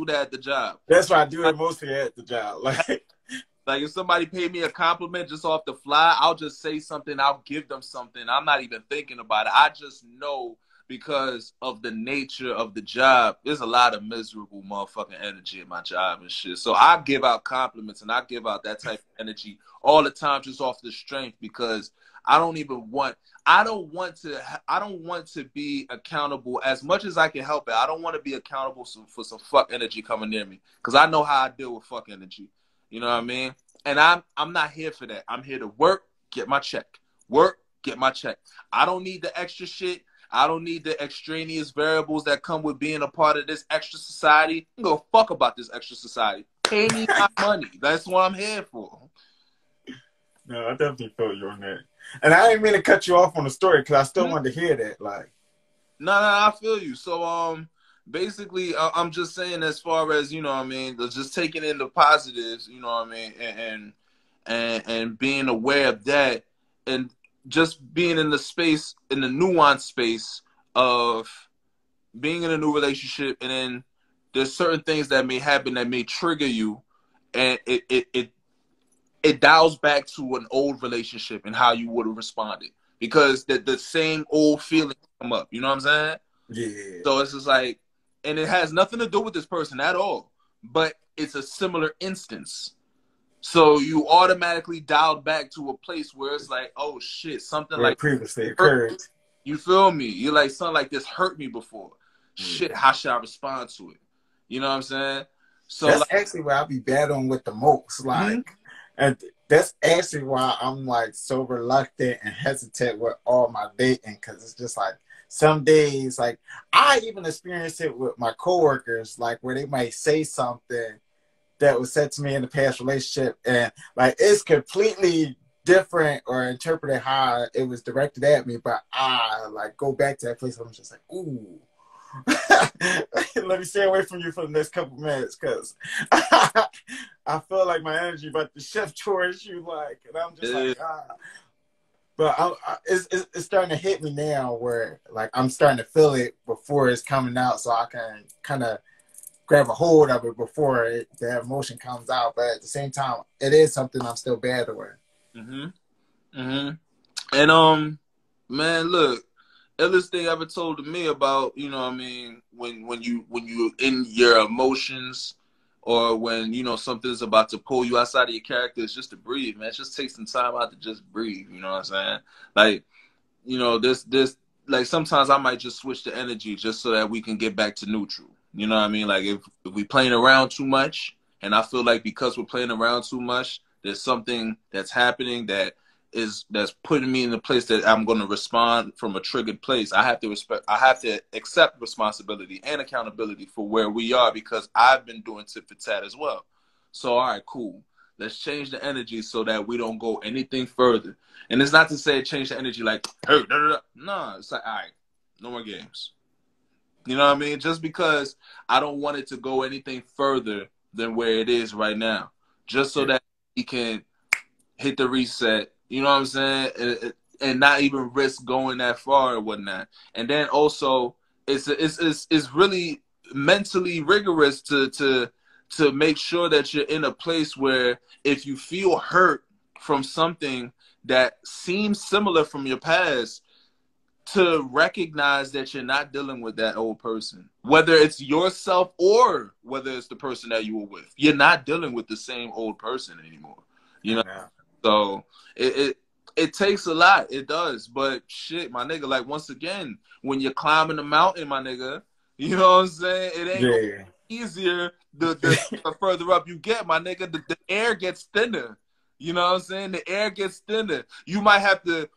at the job. That's why I do it mostly at the job. Like if somebody paid me a compliment just off the fly, I'll just say something. I'll give them something. I'm not even thinking about it. I just know because of the nature of the job. There's a lot of miserable motherfucking energy at my job and shit. So I give out compliments and I give out that type of energy all the time just off the strength because I don't want to be accountable as much as I can help it. I don't want to be accountable for some fuck energy coming near me because I know how I deal with fuck energy. You know what I mean? And I'm not here for that. I'm here to work, get my check. Work, get my check. I don't need the extra shit. I don't need the extraneous variables that come with being a part of this extra society. I'm gonna fuck about this extra society. Pay me my money. That's what I'm here for. No, I definitely feel you on that. And I didn't mean to cut you off on the story because I still wanted to hear that. Like, no, I feel you. So, basically, I'm just saying, as far as, you know what I mean, just taking in the positives, you know what I mean, and being aware of that, and just being in the space, in the nuanced space of being in a new relationship, and then there's certain things that may happen that may trigger you, and it dials back to an old relationship and how you would have responded, because the same old feelings come up. You know what I'm saying? yeah. So it's just like, and it has nothing to do with this person at all, but it's a similar instance. So you automatically dialed back to a place where it's like, oh shit, something Where like previously occurred. You feel me? You're like, something like this hurt me before. Shit, how should I respond to it? You know what I'm saying? So that's like, actually where I be battling with the most. Like, and that's actually why I'm like so reluctant and hesitant with all my dating, because it's just like some days, like I even experienced it with my coworkers, like where they might say something that was said to me in the past relationship, and like it's completely different or interpreted how it was directed at me, but I like go back to that place where I'm just like, ooh. Let me stay away from you for the next couple minutes, because I feel like my energy about to shift towards you, like, and I'm just like, ah. But it's starting to hit me now, where like I'm starting to feel it before it's coming out, so I can kind of grab a hold of it before the emotion comes out. But at the same time, it is something I'm still battling. And man, look, illest thing ever told to me about, you know what I mean, when you in your emotions, or when, you know, something's about to pull you outside of your character, is just to breathe, man. Just take some time out to just breathe, you know what I'm saying? Like, you know, this like sometimes I might just switch the energy just so that we can get back to neutral. You know what I mean? Like if we playing around too much, and I feel like because we're playing around too much, there's something that's happening that's putting me in the place that I'm going to respond from a triggered place. I have to accept responsibility and accountability for where we are, because I've been doing tit for tat as well. So, all right, cool. Let's change the energy so that we don't go anything further. And it's not to say change the energy like, hey, no, it's like, all right, no more games. You know what I mean? Just because I don't want it to go anything further than where it is right now, just so that we can hit the reset. You know what I'm saying? And not even risk going that far or whatnot. And then also, it's really mentally rigorous to make sure that you're in a place where if you feel hurt from something that seems similar from your past, to recognize that you're not dealing with that old person, whether it's yourself or whether it's the person that you were with. You're not dealing with the same old person anymore. You know, so it takes a lot. It does, but shit, my nigga. Like once again, when you're climbing the mountain, my nigga, you know what I'm saying? It ain't easier the further up you get, my nigga. The air gets thinner. You know what I'm saying? The air gets thinner. You might have to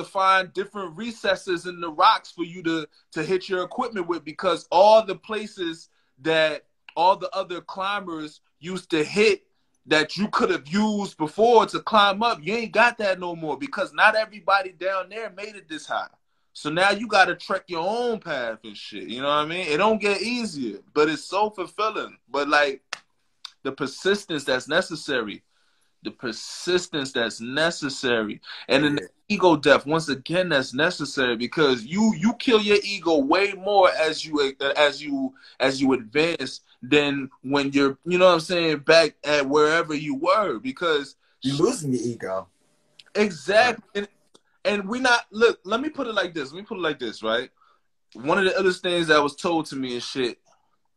find different recesses in the rocks for you to hit your equipment with, because all the places that all the other climbers used to hit that you could have used before to climb up, you ain't got that no more, because not everybody down there made it this high. So now you got to trek your own path and shit. You know what I mean? It don't get easier, but it's so fulfilling. But like the persistence that's necessary. And then the ego death, once again, that's necessary, because you kill your ego way more as you advance than when you're, you know what I'm saying, back at wherever you were, because you're losing your ego. Exactly. And we not, look, let me put it like this, right? One of the other things that was told to me and shit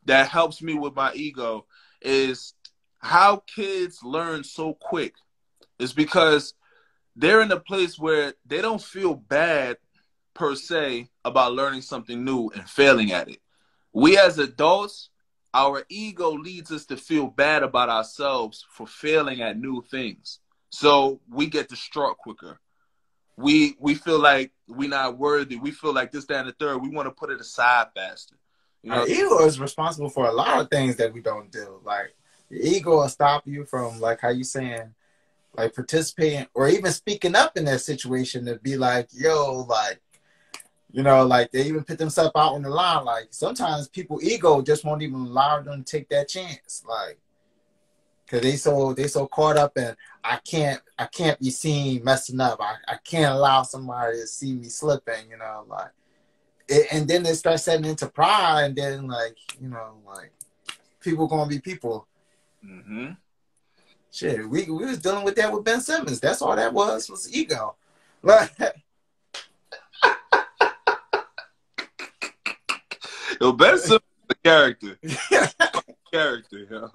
that helps me with my ego is how kids learn so quick is because they're in a place where they don't feel bad per se about learning something new and failing at it. We as adults, our ego leads us to feel bad about ourselves for failing at new things. So we get distraught quicker. We feel like we're not worthy. We feel like this, that, and the third. We want to put it aside faster. You know? Our ego is responsible for a lot of things that we don't do. Like, Your ego will stop you from, like, how you saying, like, participating or even speaking up in that situation to be like, yo, like, like they even put themselves out on the line. Like sometimes people ego just won't even allow them to take that chance. Like, cause they so caught up in I can't be seen messing up. I can't allow somebody to see me slipping, like and then they start setting into pride and then like, like people gonna be people. Mm-hmm. Shit, we was dealing with that with Ben Simmons. That's all that was ego. Like Yo, Ben Simmons is a character. Character, yo.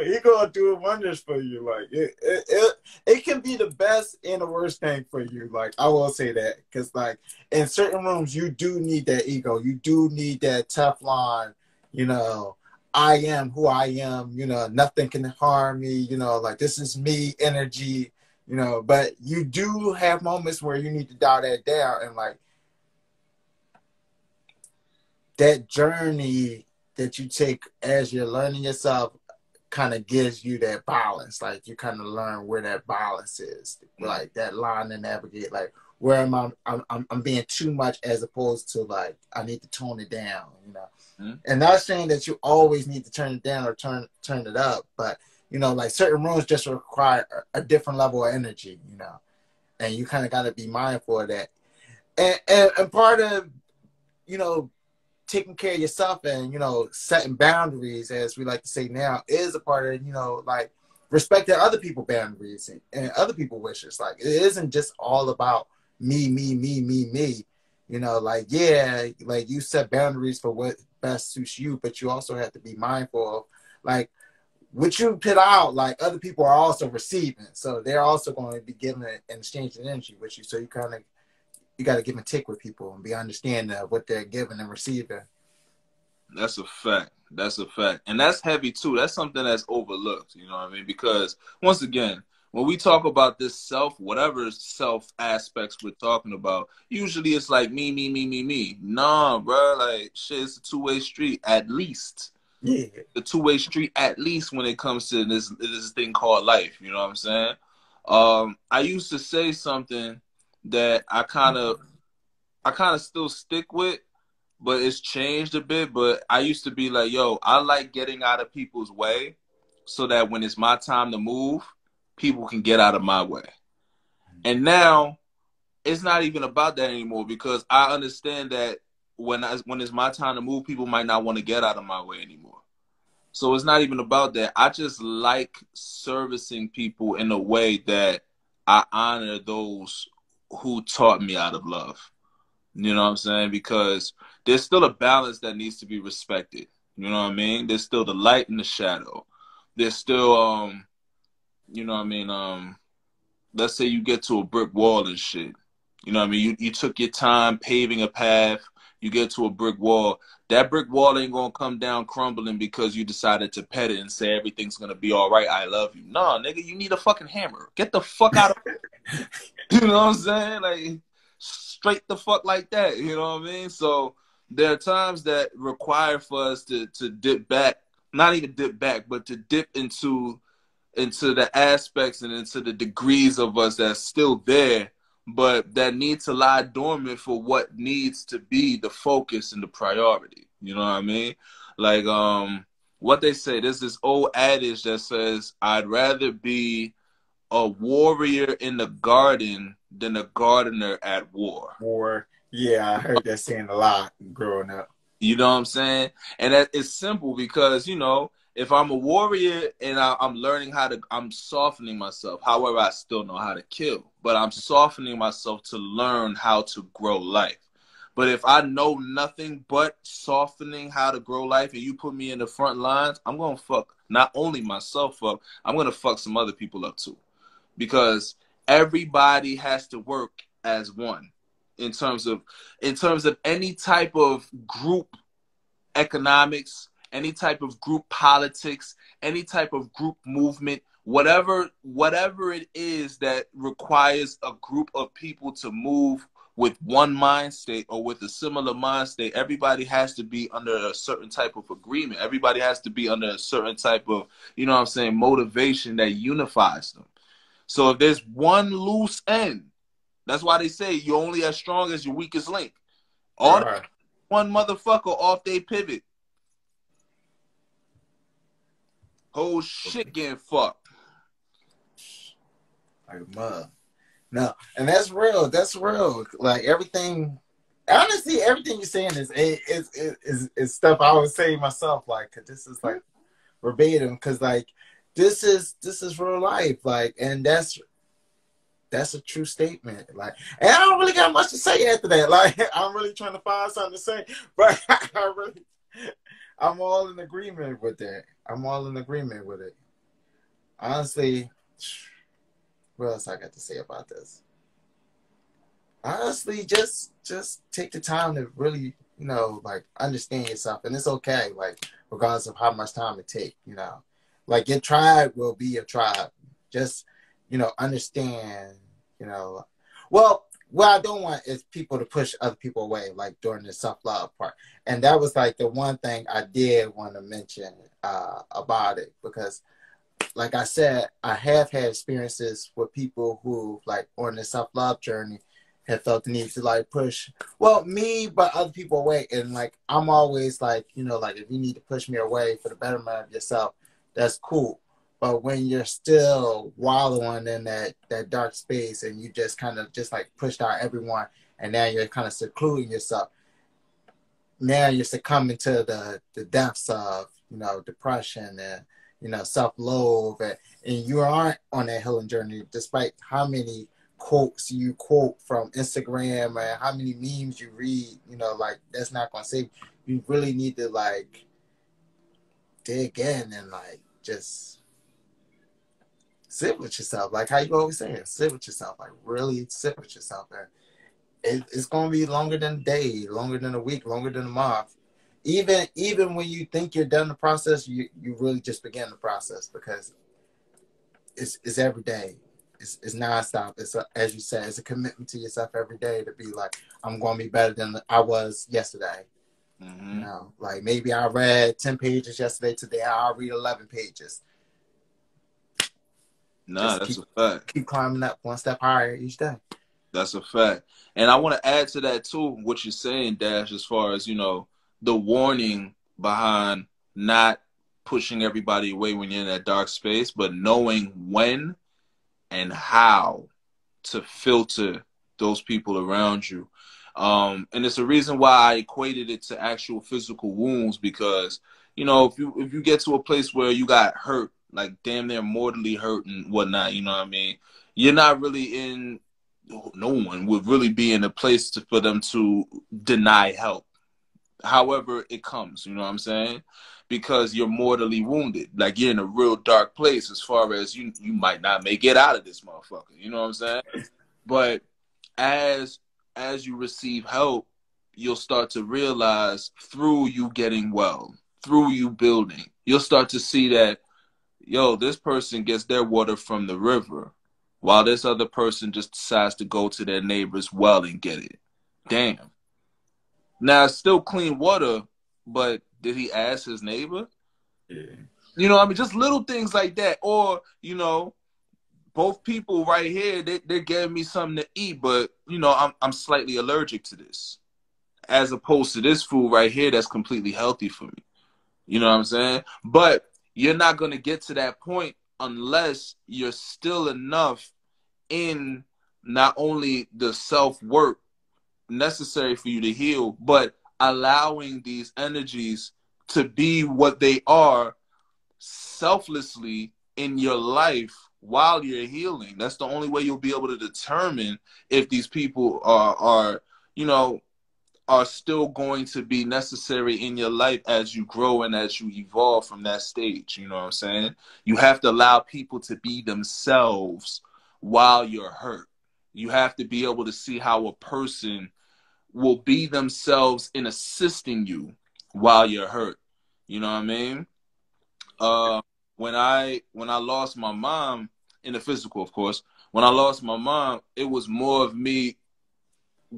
Ego do wonders for you. Like it can be the best and the worst thing for you. Like I will say that because like in certain rooms you do need that ego. You do need that Teflon. I am who I am. Nothing can harm me. Like this is me energy. But you do have moments where you need to dial that down and like that journey that you take as you're learning yourself kind of gives you that balance. Like you kind of learn where that balance is, like that line to navigate. Like where am I? I'm being too much as opposed to like I need to tone it down. And not saying that you always need to turn it down or turn it up, but like certain rooms just require a different level of energy. And you kind of got to be mindful of that. And part of taking care of yourself and setting boundaries, as we like to say now, is a part of like respecting other people's boundaries and other people's wishes. Like it isn't just all about me. Like yeah, like you set boundaries for what best suits you, but you also have to be mindful of like what you put out. Like other people are also receiving, so they're also going to be giving and exchanging energy with you. So you got to give and take with people and be understanding of what they're giving and receiving. That's a fact. That's a fact. And that's heavy too. That's something that's overlooked, you know what I mean? Because once again, when we talk about this self, whatever self aspects we're talking about, usually it's like me. Nah, bro. Like shit, it's a two-way street at least. Yeah. The two-way street at least when it comes to this thing called life. You know what I'm saying? I used to say something that I kind of still stick with, but it's changed a bit. But I used to be like, yo, I like getting out of people's way so that when it's my time to move, people can get out of my way. And now it's not even about that anymore because I understand that when it's my time to move, people might not want to get out of my way anymore. So it's not even about that. I just like servicing people in a way that I honor those who taught me out of love. You know what I'm saying? Because there's still a balance that needs to be respected. You know what I mean? There's still the light and the shadow. There's still, you know what I mean? Let's say you get to a brick wall and shit. You know what I mean? You took your time paving a path. You get to a brick wall. That brick wall ain't going to come down crumbling because you decided to pet it and say everything's going to be all right. I love you. No, nigga, you need a fucking hammer. Get the fuck out of You know what I'm saying? Like, straight the fuck like that. You know what I mean? So there are times that require for us to dip back, not even dip back, but to dip into the aspects and into the degrees of us that's still there, but that need to lie dormant for what needs to be the focus and the priority. You know what I mean? Like, what they say, there's this old adage that says, I'd rather be a warrior in the garden than a gardener at war. War. Yeah, I heard that saying a lot growing up. You know what I'm saying? And that is simple because, if I'm a warrior and I'm learning I'm softening myself. However, I still know how to kill, but I'm softening myself to learn how to grow life. But if I know nothing but softening how to grow life and you put me in the front lines, I'm going to fuck not only myself up, I'm going to fuck some other people up too. Because everybody has to work as one in terms of any type of group economics, any type of group politics, any type of group movement, whatever it is that requires a group of people to move with one mind state or with a similar mind state, everybody has to be under a certain type of agreement. Everybody has to be under a certain type of, you know what I'm saying, motivation that unifies them. So if there's one loose end, that's why they say you're only as strong as your weakest link. All Right. one motherfucker off they pivot. Whole shit getting fucked. Like, mud. No, and that's real. That's real. Like everything, honestly, everything you're saying is stuff I would say myself. Like, 'cause this is like verbatim. Cause like this is real life. Like, and that's a true statement. Like, and I don't really got much to say after that. Like, I'm really trying to find something to say, but I'm all in agreement with that. I'm all in agreement with it. Honestly, what else I got to say about this? Honestly, just take the time to really, you know, like understand yourself, and it's okay. Like, regardless of how much time it takes, you know, like your tribe will be your tribe. Just, you know, understand, you know. Well, what I don't want is people to push other people away, like during the self-love part. And that was like the one thing I did want to mention about it, because like I said, I have had experiences with people who, like, on the self-love journey, have felt the need to, like, push, well, me, but other people away. And, like, I'm always, like, you know, like, if you need to push me away for the betterment of yourself, that's cool. But when you're still wallowing in that dark space and you just kind of just, like, pushed out everyone, and now you're kind of secluding yourself, now you're succumbing to the depths of, you know, depression and, you know, self-loathe, and you aren't on that healing journey, despite how many quotes you quote from Instagram and how many memes you read, you know, like, that's not going to save you. You really need to, like, dig in and, like, just sit with yourself. Like how you always say, sit with yourself. Like, really sit with yourself. And it's going to be longer than a day, longer than a week, longer than a month. Even when you think you're done the process, you really just begin the process, because it's every day. It's nonstop. As you said, it's a commitment to yourself every day to be like, I'm going to be better than I was yesterday. Mm-hmm. You know, like maybe I read 10 pages yesterday. Today I'll read 11 pages. Nah, that's a fact. Keep climbing up one step higher each day. That's a fact. And I want to add to that too, what you're saying, Dash, as far as, you know, the warning behind not pushing everybody away when you're in that dark space, but knowing when and how to filter those people around you. And it's a reason why I equated it to actual physical wounds, because, you know, if you get to a place where you got hurt, like damn near mortally hurt and whatnot, you know what I mean? You're not really in, no one would really be in a place for them to deny help. However it comes, you know what I'm saying? Because you're mortally wounded. Like, you're in a real dark place as far as you might not make it out of this motherfucker. You know what I'm saying? But as you receive help, you'll start to realize, through you getting well, through you building, you'll start to see that, yo, this person gets their water from the river, while this other person just decides to go to their neighbor's well and get it. Damn. Now, it's still clean water, but did he ask his neighbor? Yeah. You know what I mean? Just little things like that. Or, you know, both people right here, they're giving me something to eat, but, you know, I'm slightly allergic to this, as opposed to this food right here that's completely healthy for me. You know what I'm saying? But you're not going to get to that point unless you're still enough in not only the self-work necessary for you to heal, but allowing these energies to be what they are selflessly in your life while you're healing. That's the only way you'll be able to determine if these people are you know, are still going to be necessary in your life as you grow and as you evolve from that stage. You know what I'm saying? You have to allow people to be themselves while you're hurt. You have to be able to see how a person will be themselves in assisting you while you're hurt. You know what I mean? When I lost my mom, in the physical, of course, when I lost my mom, it was more of me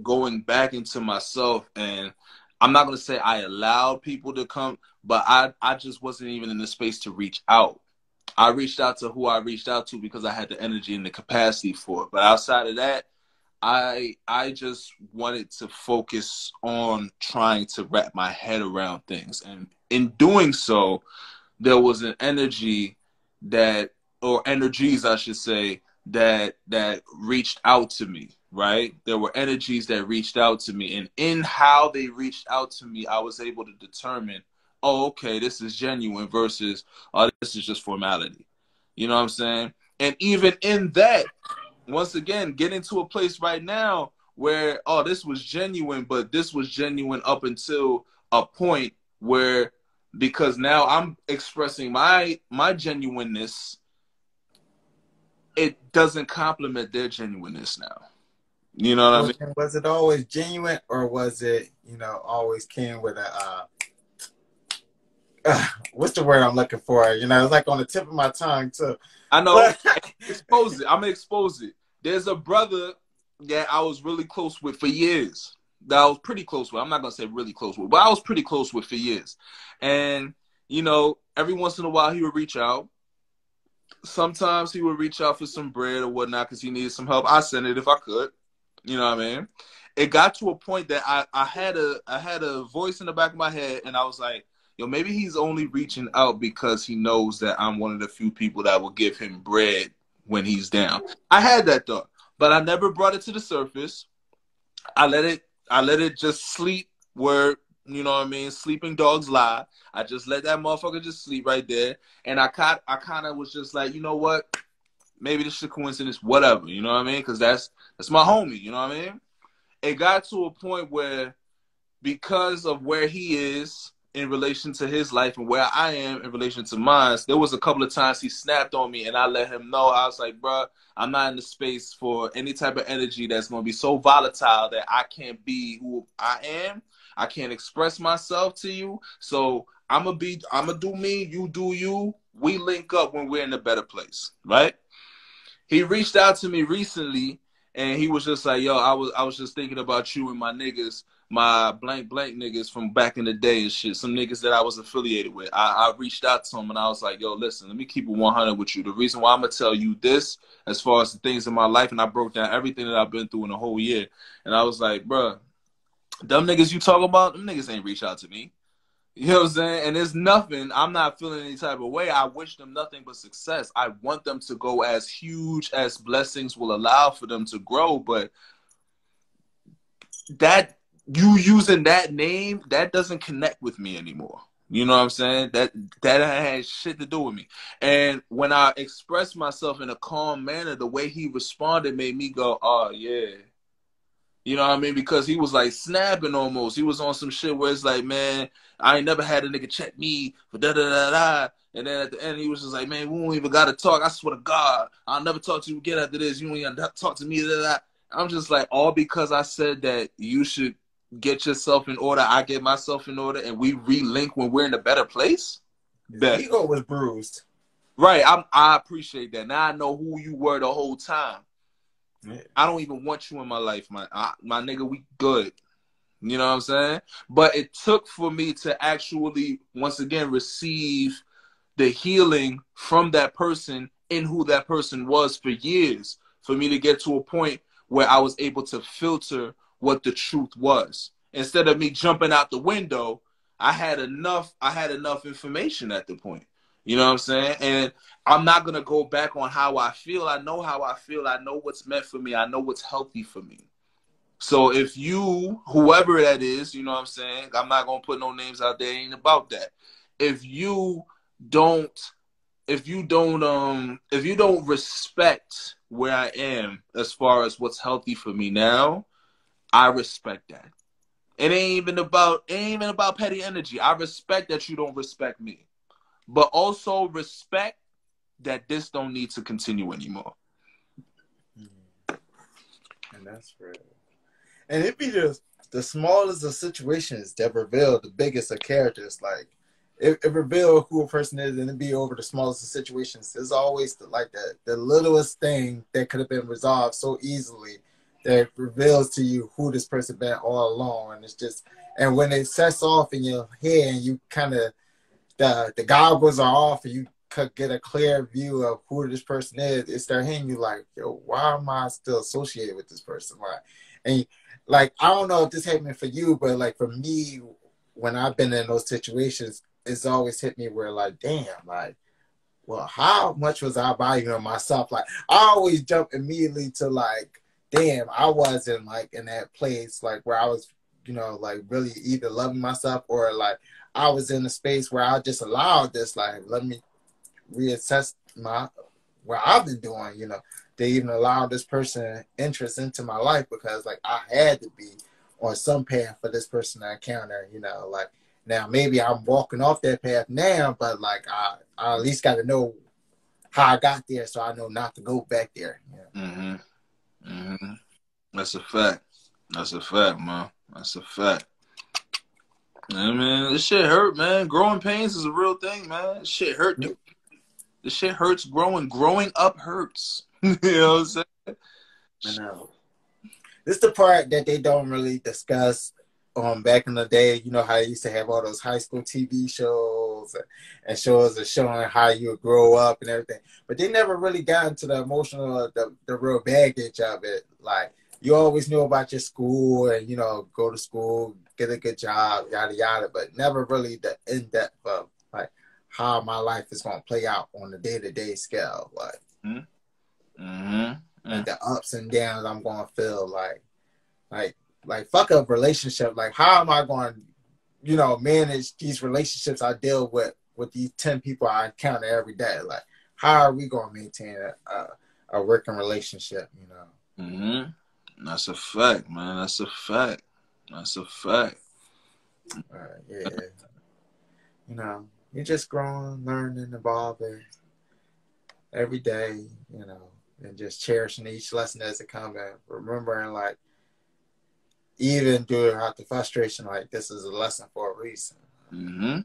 going back into myself, and I'm not going to say I allowed people to come, but I just wasn't even in the space to reach out. I reached out to who I reached out to because I had the energy and the capacity for it. But outside of that, I just wanted to focus on trying to wrap my head around things. And in doing so, there was an energy that, or energies I should say, that reached out to me, right? There were energies that reached out to me, and in how they reached out to me, I was able to determine, oh, okay, this is genuine versus, oh, this is just formality. You know what I'm saying? And even in that, once again, getting to a place right now where, oh, this was genuine, but this was genuine up until a point where, because now I'm expressing my genuineness, it doesn't complement their genuineness now. You know what I mean? Was it always genuine, or was it, you know, always came with a what's the word I'm looking for? You know, it's like on the tip of my tongue too. I know. Expose it. I'm gonna expose it. There's a brother that I was really close with for years. That I was pretty close with. I'm not gonna say really close with, but I was pretty close with for years. And you know, every once in a while he would reach out. Sometimes he would reach out for some bread or whatnot because he needed some help. I sent it if I could. You know what I mean? It got to a point that I had a voice in the back of my head, and I was like, yo, maybe he's only reaching out because he knows that I'm one of the few people that will give him bread when he's down. I had that thought, but I never brought it to the surface. I let it just sleep where, you know what I mean, sleeping dogs lie. I just let that motherfucker just sleep right there. And I kind of was just like, you know what? Maybe this is a coincidence, whatever, you know what I mean? Because that's my homie, you know what I mean? It got to a point where, because of where he is in relation to his life and where I am in relation to mine, there was a couple of times he snapped on me, and I let him know. I was like, bro, I'm not in the space for any type of energy that's going to be so volatile that I can't be who I am. I can't express myself to you. So I'm going to do me, you do you. We link up when we're in a better place, right? He reached out to me recently, and he was just like, yo, I was just thinking about you and my niggas, my blank niggas from back in the day and shit, some niggas that I was affiliated with. I reached out to him, and I was like, yo, listen, let me keep it 100 with you. The reason why I'm going to tell you this, as far as the things in my life, and I broke down everything that I've been through in a whole year. And I was like, bruh, them niggas you talk about, them niggas ain't reach out to me. You know what I'm saying? And there's nothing, I'm not feeling any type of way. I wish them nothing but success. I want them to go as huge as blessings will allow for them to grow. But that, you using that name, that doesn't connect with me anymore. You know what I'm saying? That has shit to do with me. And when I expressed myself in a calm manner, the way he responded made me go, oh, yeah. You know what I mean? Because he was like snapping almost. He was on some shit where it's like, man, I ain't never had a nigga check me for da-da-da-da. And then at the end, he was just like, man, we don't even got to talk. I swear to God, I'll never talk to you again after this. You don't even talk to me. Da-da-da. I'm just like, all because I said that you should get yourself in order. I get myself in order, and we relink when we're in a better place. His ego was bruised. Right. I appreciate that. Now I know who you were the whole time. I don't even want you in my life, my nigga. We good. You know what I'm saying? But it took for me to actually, once again, receive the healing from that person in who that person was for years, for me to get to a point where I was able to filter what the truth was. Instead of me jumping out the window, I had enough information at the point. You know what I'm saying? And I'm not going to go back on how I feel. I know how I feel. I know what's meant for me. I know what's healthy for me. So if you, whoever that is, you know what I'm saying? I'm not going to put no names out there. It ain't about that. If you don't respect where I am as far as what's healthy for me now, I respect that. It ain't even about petty energy. I respect that you don't respect me. But also respect that this don't need to continue anymore. And that's real. And it be the smallest of situations that reveal the biggest of characters. Like, it reveal who a person is, and it be over the smallest of situations. There's always the littlest thing that could have been resolved so easily that reveals to you who this person been all along. And it's just, and when it sets off in your head and you kind of, the goggles are off and you could get a clear view of who this person is, it start hitting you like, yo, why am I still associated with this person? Like, and like, I don't know if this happened for you, but like for me, when I've been in those situations, it's always hit me where like, damn, like, well, how much was I valuing myself? Like, I always jump immediately to like, damn, I wasn't like in that place like where I was, you know, like really either loving myself or like I was in a space where I just allowed this, like, let me reassess my what I've been doing, you know. They even allowed this person interest into my life because like I had to be on some path for this person to encounter, you know, like now maybe I'm walking off that path now, but like I at least got to know how I got there so I know not to go back there. You know? Mm-hmm. Mm-hmm. That's a fact. That's a fact, man. That's a fact. I mean, this shit hurt, man. Growing pains is a real thing, man. This shit hurt. Yep. This shit hurts growing. Growing up hurts. You know what I'm saying? I know. This is the part that they don't really discuss. Back in the day, you know how they used to have all those high school TV shows and shows of showing how you would grow up and everything, but they never really got into the emotional, the real baggage of it. Like you always knew about your school and you know go to school, get a good job, yada yada, but never really the in depth of like how my life is gonna play out on a day-to-day scale, like. Mm-hmm. Like the ups and downs I'm gonna feel like fuck up relationship. Like how am I going to, you know, manage these relationships I deal with these 10 people I encounter every day? Like how are we gonna maintain a working relationship, you know? Mm-hmm. That's a fact, man. That's a fact. That's a fact. Yeah. You know, you're just growing, learning, evolving every day, you know, and just cherishing each lesson as it comes and remembering like even throughout the frustration, like this is a lesson for a reason. Mm-hmm.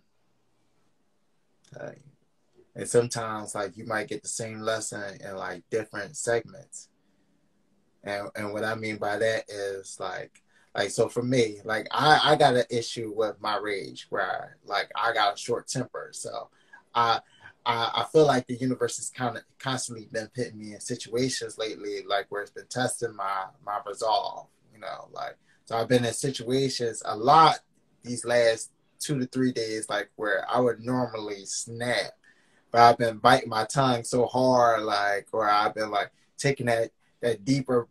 And sometimes like you might get the same lesson in like different segments. And what I mean by that is like so for me, like I got an issue with my rage where I got a short temper. So I feel like the universe has kind of constantly been putting me in situations lately, like where it's been testing my resolve, you know, like, so I've been in situations a lot these last 2 to 3 days, like where I would normally snap, but I've been biting my tongue so hard, like, or I've been like taking that deeper,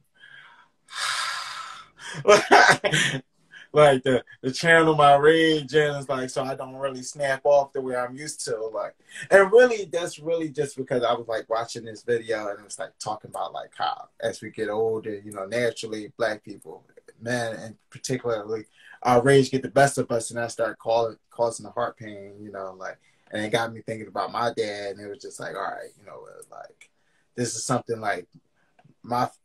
like the channel my rage and it's like so I don't really snap off the way I'm used to, like, and really that's really just because I was like watching this video and it was like talking about like how as we get older, you know, naturally Black people, men and particularly our rage get the best of us and I start causing the heart pain, you know, like, and it got me thinking about my dad and it was just like, all right, you know, like this is something like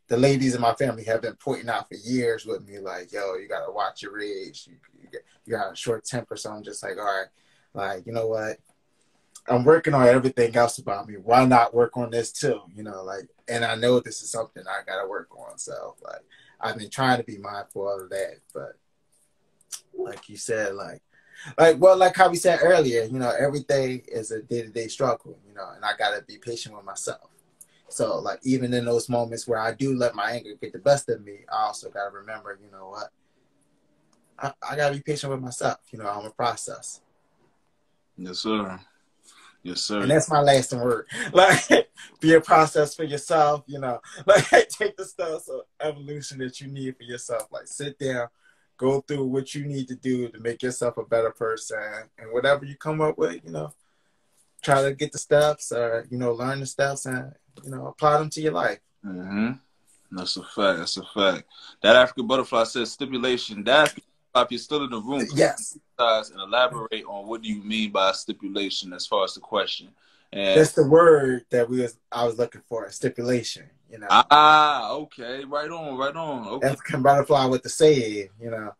the ladies in my family have been pointing out for years with me, like, yo, you gotta watch your rage. You got a short temper, so I'm just like, all right, like, you know what? I'm working on everything else about me. Why not work on this too? You know, like, and I know this is something I gotta work on. So, like, I've been trying to be mindful of that, but like you said, like how we said earlier, you know, everything is a day-to-day struggle, you know, and I gotta be patient with myself. So, like, even in those moments where I do let my anger get the best of me, I also got to remember, you know what? I got to be patient with myself. You know, I'm a process. Yes, sir. Yes, sir. And that's my lasting word. Like, be a process for yourself, you know. Like, take the steps of evolution that you need for yourself. Like, sit down, go through what you need to do to make yourself a better person. And whatever you come up with, you know, try to get the steps or, you know, learn the steps and, you know, apply them to your life. Mm-hmm. That's a fact. That's a fact. That African butterfly says stipulation. That African butterfly, if you're still in the room, yes, and elaborate on what do you mean by stipulation as far as the question. And that's the word that I was looking for, stipulation. You know. Okay, right on, right on. Okay. African butterfly with the save, you know.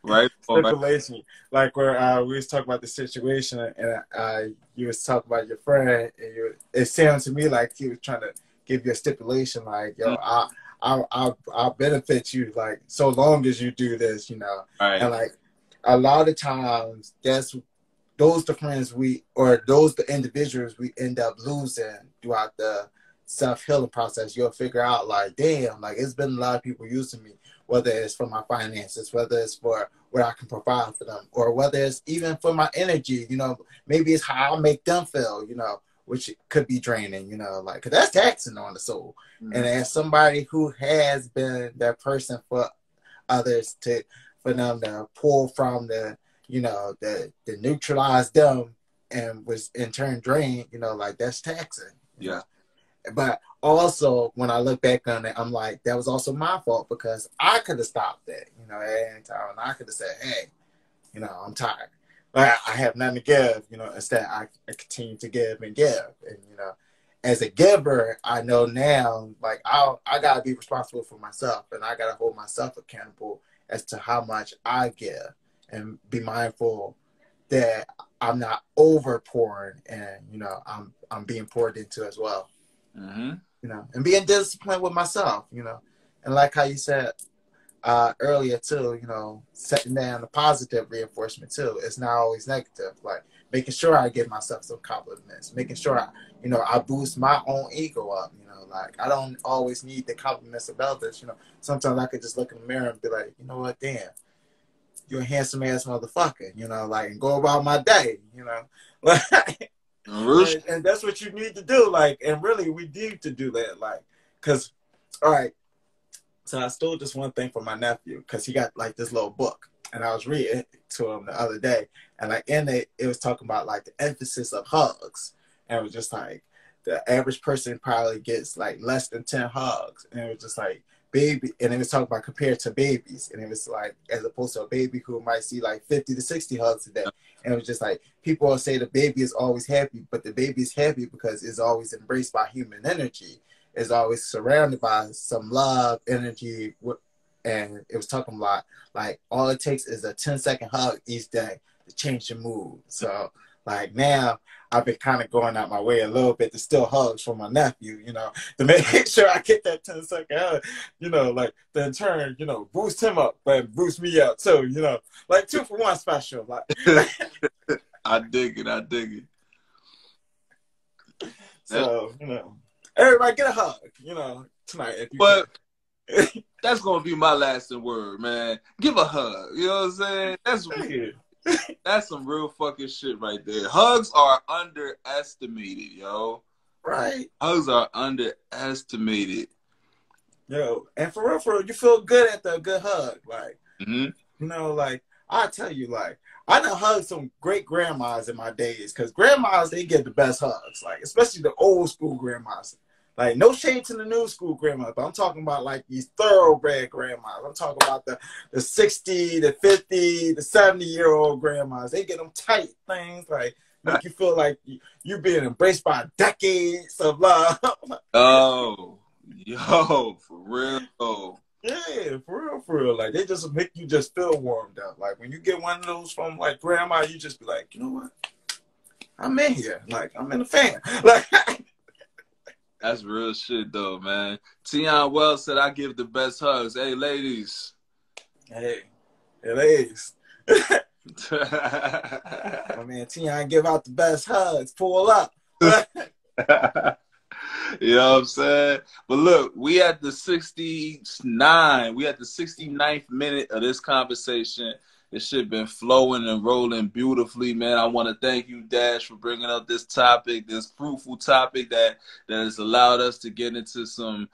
Right. Stipulation, right. Like where we was talking about the situation, and you was talking about your friend, and it sounded to me like he was trying to give you a stipulation, like, yo, I'll benefit you like so long as you do this, you know. Right. And like a lot of times those the friends those the individuals we end up losing throughout the self-healing process. You'll figure out like, damn, like it's been a lot of people using me, whether it's for my finances, whether it's for what I can provide for them, or whether it's even for my energy, you know, maybe it's how I make them feel, you know, which could be draining, you know, like, cause that's taxing on the soul. Mm-hmm. And as somebody who has been that person for others for them to pull from the, you know, the neutralize them and was in turn drained, you know, like that's taxing. Yeah. But also when I look back on it, I'm like, that was also my fault because I could have stopped that, you know, at any time. And I could have said, hey, you know, I'm tired. Like, I have nothing to give, you know, instead I continue to give and give. And, you know, as a giver, I know now, like, I got to be responsible for myself and I got to hold myself accountable as to how much I give and be mindful that I'm not over pouring and, you know, I'm being poured into as well. Mm-hmm. You know, and being disciplined with myself, you know, and like how you said earlier too, you know, setting down the positive reinforcement too. It's not always negative. Like making sure I give myself some compliments, making sure I boost my own ego up. You know, like I don't always need the compliments of others. You know, sometimes I could just look in the mirror and be like, you know what, damn, you're a handsome ass motherfucker. You know, like and go about my day. You know, like. And that's what you need to do, like, and really we need to do that, like, because, all right, so I stole this one thing from my nephew, because he got, like, this little book, and I was reading it to him the other day, and, like, in it, it was talking about, like, the emphasis of hugs, and it was just, like, the average person probably gets, like, less than 10 hugs, and it was just, like, baby, and it was talking about compared to babies, and it was, like, as opposed to a baby who might see, like, 50 to 60 hugs a day. And it was just like, people will say the baby is always happy, but the baby is happy because it's always embraced by human energy. It's always surrounded by some love, energy. And it was talking about, like, all it takes is a 10-second hug each day to change your mood. So, like, now I've been kind of going out my way a little bit to still hugs from my nephew, you know, to make sure I get that 10-second hug, you know, like, to in turn, you know, boost him up, but boost me up too, you know, like 2-for-1 special. Like, I dig it. So, you know, everybody get a hug, you know, tonight. If you can. That's going to be my lasting word, man. Give a hug. You know what I'm saying? That's some real fucking shit right there. Hugs are underestimated, yo. Right. Hugs are underestimated. Yo, and for real, you feel good at the good hug. Like, mm-hmm. You know, like, I tell you, like, I done hugged some great grandmas in my days, because grandmas, they get the best hugs, like, especially the old school grandmas. Like, no shade to the new school grandmas, but I'm talking about, like, these thoroughbred grandmas. I'm talking about the 60, the 50, the 70-year-old grandmas. They get them tight things, like, make you feel like you being embraced by decades of love. Oh, yo, for real. Yeah, for real. Like, they just make you just feel warmed up. Like, when you get one of those from, like, grandma, you just be like, you know what? I'm in here. Like, I'm in the fan. Like, that's real shit, though, man. Tion Wells said, I give the best hugs. Hey, ladies. Hey, ladies. My man Tion give out the best hugs. Pull up. You know what I'm saying? But look, we at the 69th minute of this conversation. This shit been flowing and rolling beautifully, man. I want to thank you, Dash, for bringing up this topic, this fruitful topic that has allowed us to get into some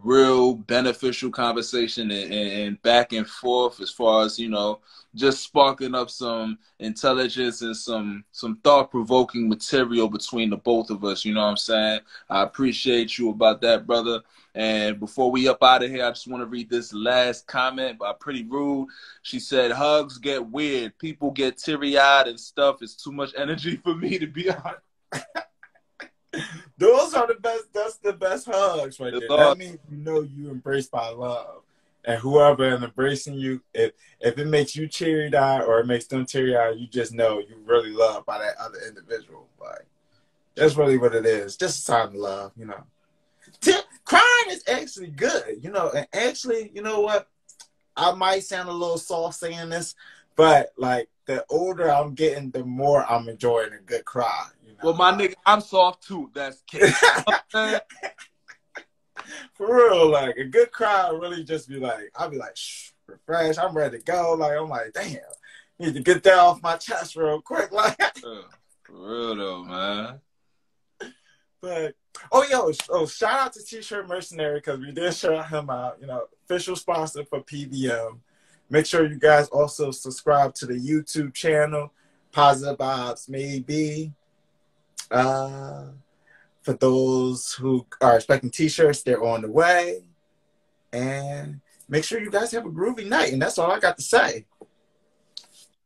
real beneficial conversation and back and forth as far as, you know, just sparking up some intelligence and some thought-provoking material between the both of us. You know what I'm saying? I appreciate you about that, brother. And before we up out of here, I just want to read this last comment by Pretty Rude. She said, hugs get weird. People get teary-eyed and stuff. It's too much energy for me to be on. Those are the best. That's the best hugs right there. That means you know you embraced by love. And whoever is embracing you, if it makes you teary-eyed or it makes them teary-eyed, you just know you really loved by that other individual. Like, that's really what it is. Just a sign of love, you know. crying is actually good, you know. And actually, you know what? I might sound a little soft saying this, but like the older I'm getting, the more I'm enjoying a good cry. You know? Well, my nigga, I'm soft too. That's for real. Like a good cry, really just be like, I'll be like, shh, refresh. I'm ready to go. Like I'm like, damn, need to get that off my chest real quick. Like, for real though, man. But shout out to T-Shirt Mercenary because we did shout him out. You know, official sponsor for PVM. Make sure you guys also subscribe to the YouTube channel, Positive Vibes Maybe. For those who are expecting T-shirts, they're on the way. And make sure you guys have a groovy night. And that's all I got to say.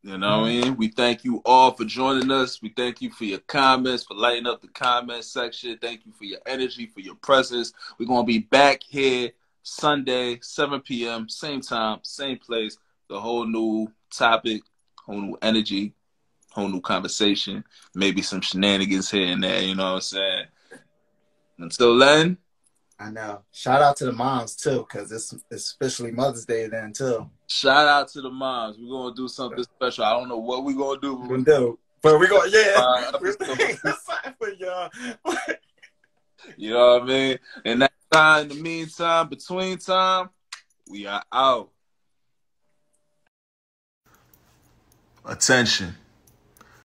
You know what I mean? We thank you all for joining us. We thank you for your comments, for lighting up the comment section. Thank you for your energy, for your presence. We're going to be back here Sunday, 7 p.m., same time, same place. The whole new topic, whole new energy, whole new conversation. Maybe some shenanigans here and there, you know what I'm saying? Until then. I know. Shout out to the moms, too, because it's officially Mother's Day then, too. Shout out to the moms. We're going to do something special. I don't know what we're going to do. We're going to do. But we're going to, yeah. We're for y'all. You know what I mean? And that time, in the meantime, between time, we are out. Attention.